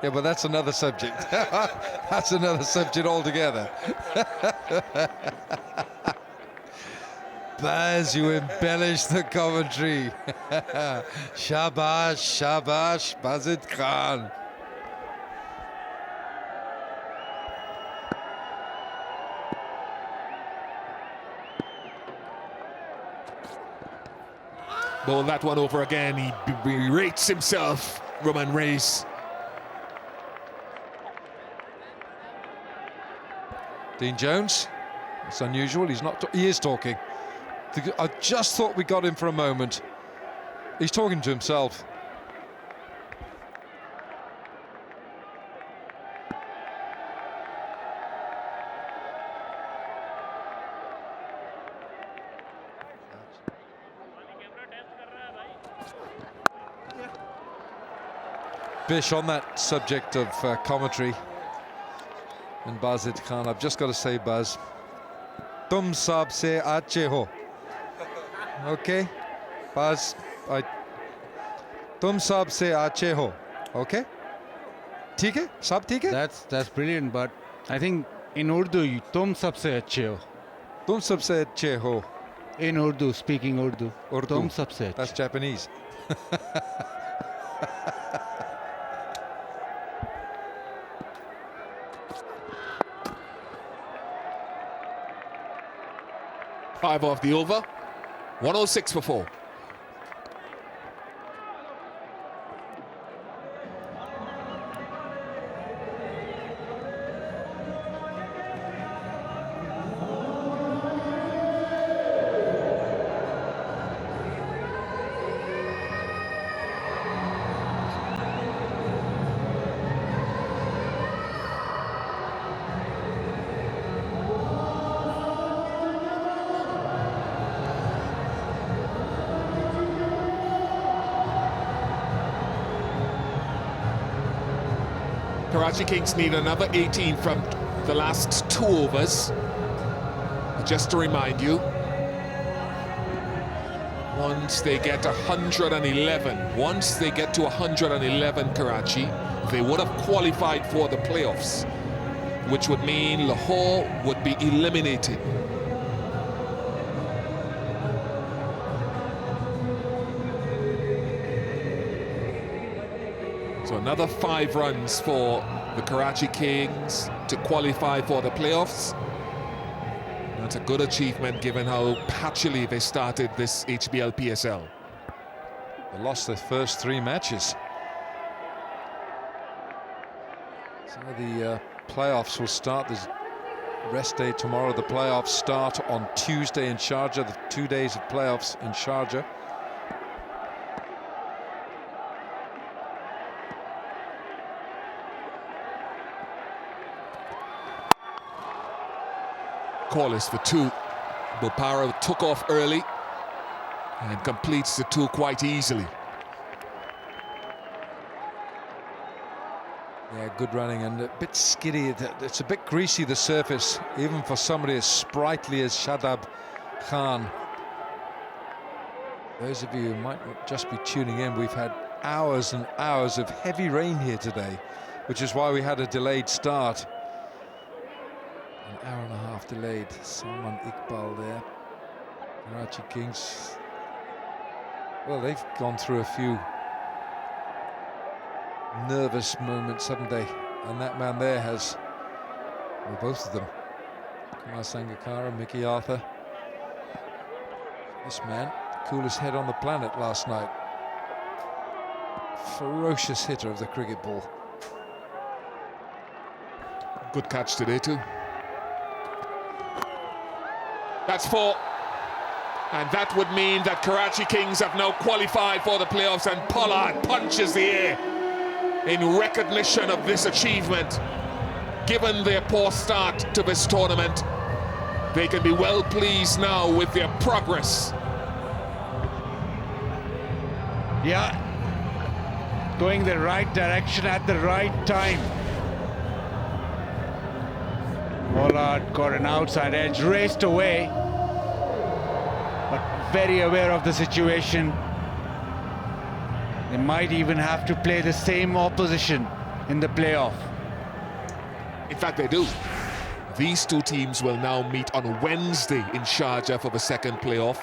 Yeah, but that's another subject. That's another subject altogether. Baz, you embellished the commentary. Shabash, shabash, Bazid Khan. Ball that one over again. He berates himself, Roman Reis. Dean Jones, it's unusual, he's not, he is talking. I just thought we got him for a moment. He's talking to himself. Bish, on that subject of commentary and Bazid Khan, I've just got to say, Baz, tum saab se ache ho. Okay, Baz, tum saab se ache ho. Okay, theek hai, sab theek hai. That's brilliant, but I think in Urdu, tum sabse achhe ho. Tum sabse ache ho. In Urdu, speaking Urdu. Tum sabse achhe. That's Japanese. Five off the over. 106 for 4. Karachi Kings need another 18 from the last 2 overs. Just to remind you, once they get 111, once they get to 111 Karachi, they would have qualified for the playoffs, which would mean Lahore would be eliminated. So another 5 runs for the Karachi Kings to qualify for the playoffs. That's a good achievement given how patchily they started this HBL PSL. They lost their first 3 matches. So the playoffs will start. There's rest day tomorrow. The playoffs start on Tuesday in Sharjah, the 2 days of playoffs in Sharjah. Call is for 2. Bopara took off early and completes the 2 quite easily. Yeah, good running and a bit skiddy. It's a bit greasy, the surface, even for somebody as sprightly as Shadab Khan. Those of you who might just be tuning in, we've had hours and hours of heavy rain here today, which is why we had a delayed start. An hour and a half delayed. Salman Iqbal there. Karachi Kings. Well, they've gone through a few nervous moments, haven't they? And that man there has, well, both of them. Kumar Sangakkara, Mickey Arthur. This man, coolest head on the planet last night. Ferocious hitter of the cricket ball. Good catch today too. That's 4. And that would mean that Karachi Kings have now qualified for the playoffs, and Pollard punches the air in recognition of this achievement. Given their poor start to this tournament, they can be well pleased now with their progress. Yeah, going the right direction at the right time. Pollard got an outside edge, raced away, but very aware of the situation. They might even have to play the same opposition in the playoff. In fact, they do. These 2 teams will now meet on Wednesday in Sharjah for the second playoff.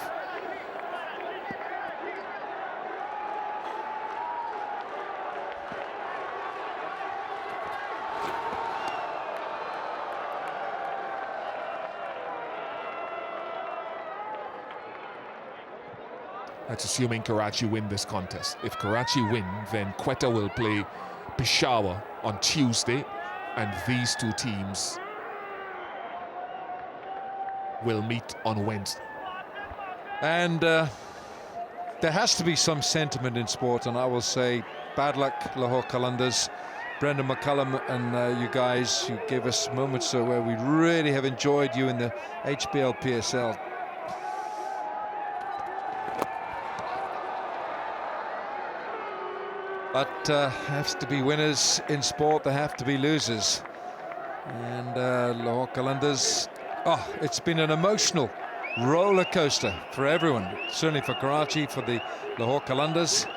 That's assuming Karachi win this contest. If Karachi win, then Quetta will play Peshawar on Tuesday, and these 2 teams will meet on Wednesday. And there has to be some sentiment in sport, and I will say bad luck, Lahore Qalandars. Brendan McCullum and you guys, you gave us moments where we really have enjoyed you in the HBL PSL. But has to be winners in sport, there have to be losers. And Lahore Qalandars, it's been an emotional roller coaster for everyone, certainly for Karachi, for the Lahore Qalandars.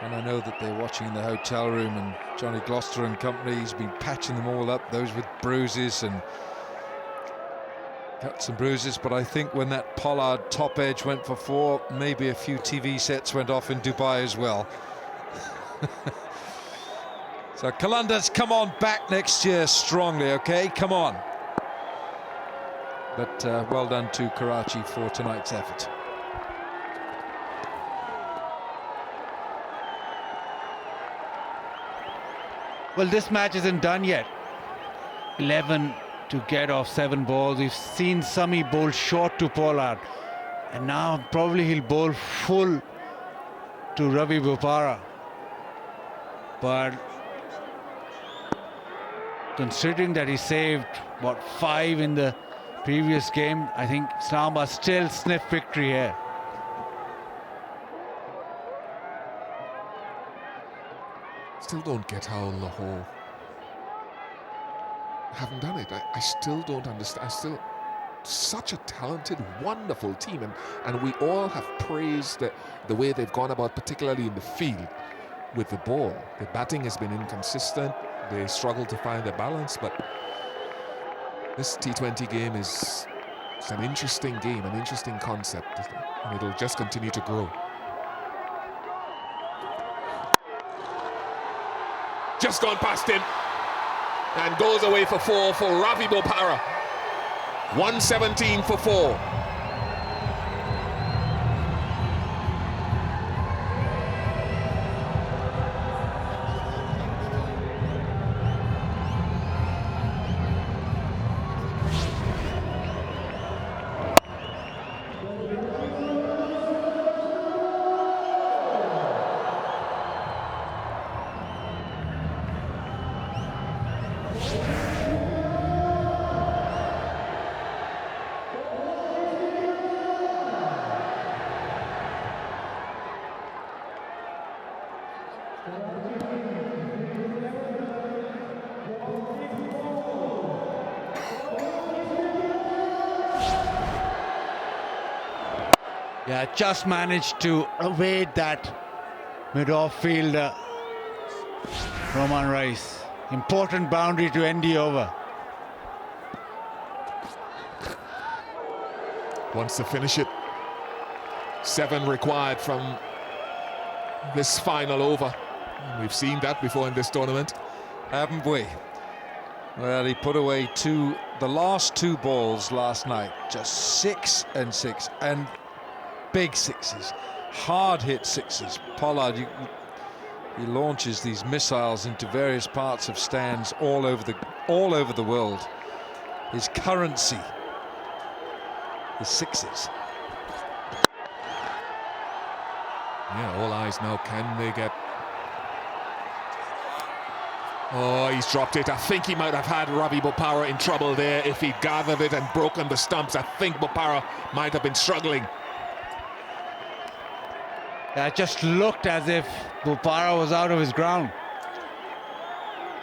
And I know that they're watching in the hotel room, and Johnny Gloucester and company, he's been patching them all up, those with bruises and cuts and bruises. But I think when that Pollard top edge went for 4, maybe a few TV sets went off in Dubai as well. So Qalandars, come on back next year strongly, okay? Come on. But well done to Karachi for tonight's effort. Well, this match isn't done yet. 11 to get off 7 balls. We've seen Sami bowl short to Pollard, and now probably he'll bowl full to Ravi Bopara. But considering that he saved, what, 5 in the previous game, I think Islamabad still sniff victory here. Still don't get how Lahore haven't done it. I still don't understand. such a talented, wonderful team, and we all have praised the way they've gone about, particularly in the field with the ball. The batting has been inconsistent. They struggle to find the balance, but this T20 game is an interesting game, an interesting concept, and it'll just continue to grow. Just gone past him and goes away for 4 for Ravi Bopara. 117 for 4. Yeah, just managed to evade that mid-off fielder, Roman Rice. Important boundary to end the over. Wants to finish it. 7 required from this final over. And we've seen that before in this tournament, haven't we? Well, he put away the last 2 balls last night, just 6 and 6, and big sixes, hard hit sixes. Pollard, he launches these missiles into various parts of stands all over the world. His currency is sixes. Yeah, all eyes now. Can they get... Oh, he's dropped it. I think he might have had Ravi Bopara in trouble there. If he'd gathered it and broken the stumps, I think Bopara might have been struggling. It just looked as if Bopara was out of his ground.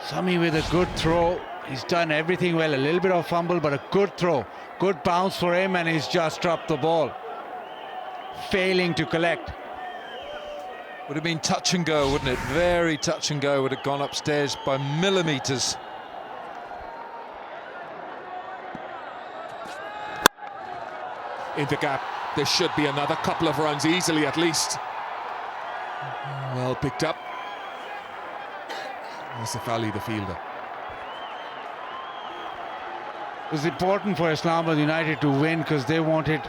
Sami with a good throw. He's done everything well. A little bit of fumble, but a good throw. Good bounce for him, and he's just dropped the ball. Failing to collect. Would have been touch and go, wouldn't it? Very touch and go. Would have gone upstairs by millimeters. In the gap, there should be another couple of runs easily, at least. Well picked up. Asif Ali, the fielder. It was important for Islamabad United to win because they wanted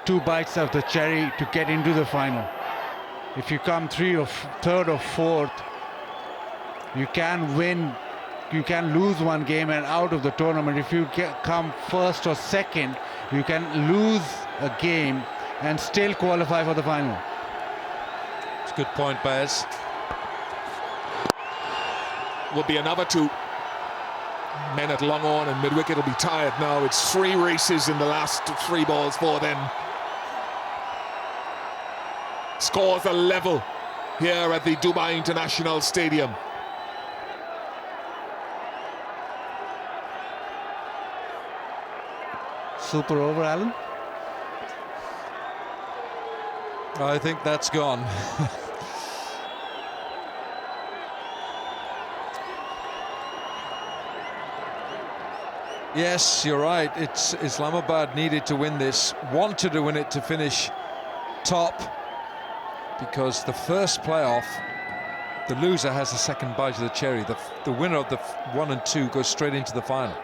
2 bites of the cherry to get into the final. If you come 3rd or 4th, you can win, you can lose 1 game and out of the tournament. If you come 1st or 2nd, you can lose a game and still qualify for the final. It's a good point, Baz. Will be another 2 men at long on, and mid-wicket will be tired now. It's 3 races in the last 3 balls for them. Scores are level here at the Dubai International Stadium. Super over, Alan? I think that's gone. Yes, you're right. It's Islamabad needed to win this, wanted to win it to finish top, because the first playoff, the loser has a second bite of the cherry. The winner of the 1 and 2 goes straight into the final.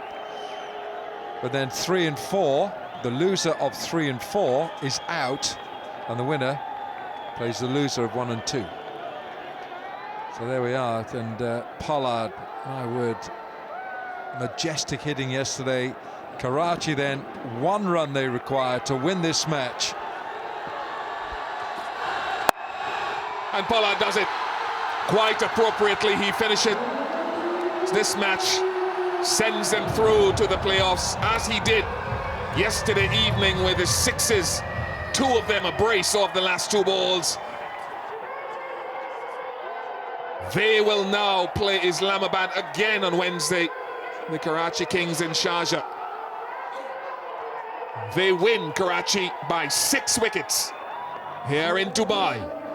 But then 3 and 4, the loser of 3 and 4 is out, and the winner plays the loser of 1 and 2. So there we are. And Pollard, my word, majestic hitting yesterday. Karachi then, 1 run they require to win this match. And Pollard does it quite appropriately. He finishes this match, sends them through to the playoffs, as he did yesterday evening with his 6s, 2 of them a brace off the last 2 balls. They will now play Islamabad again on Wednesday, the Karachi Kings in Sharjah. They win Karachi by 6 wickets here in Dubai.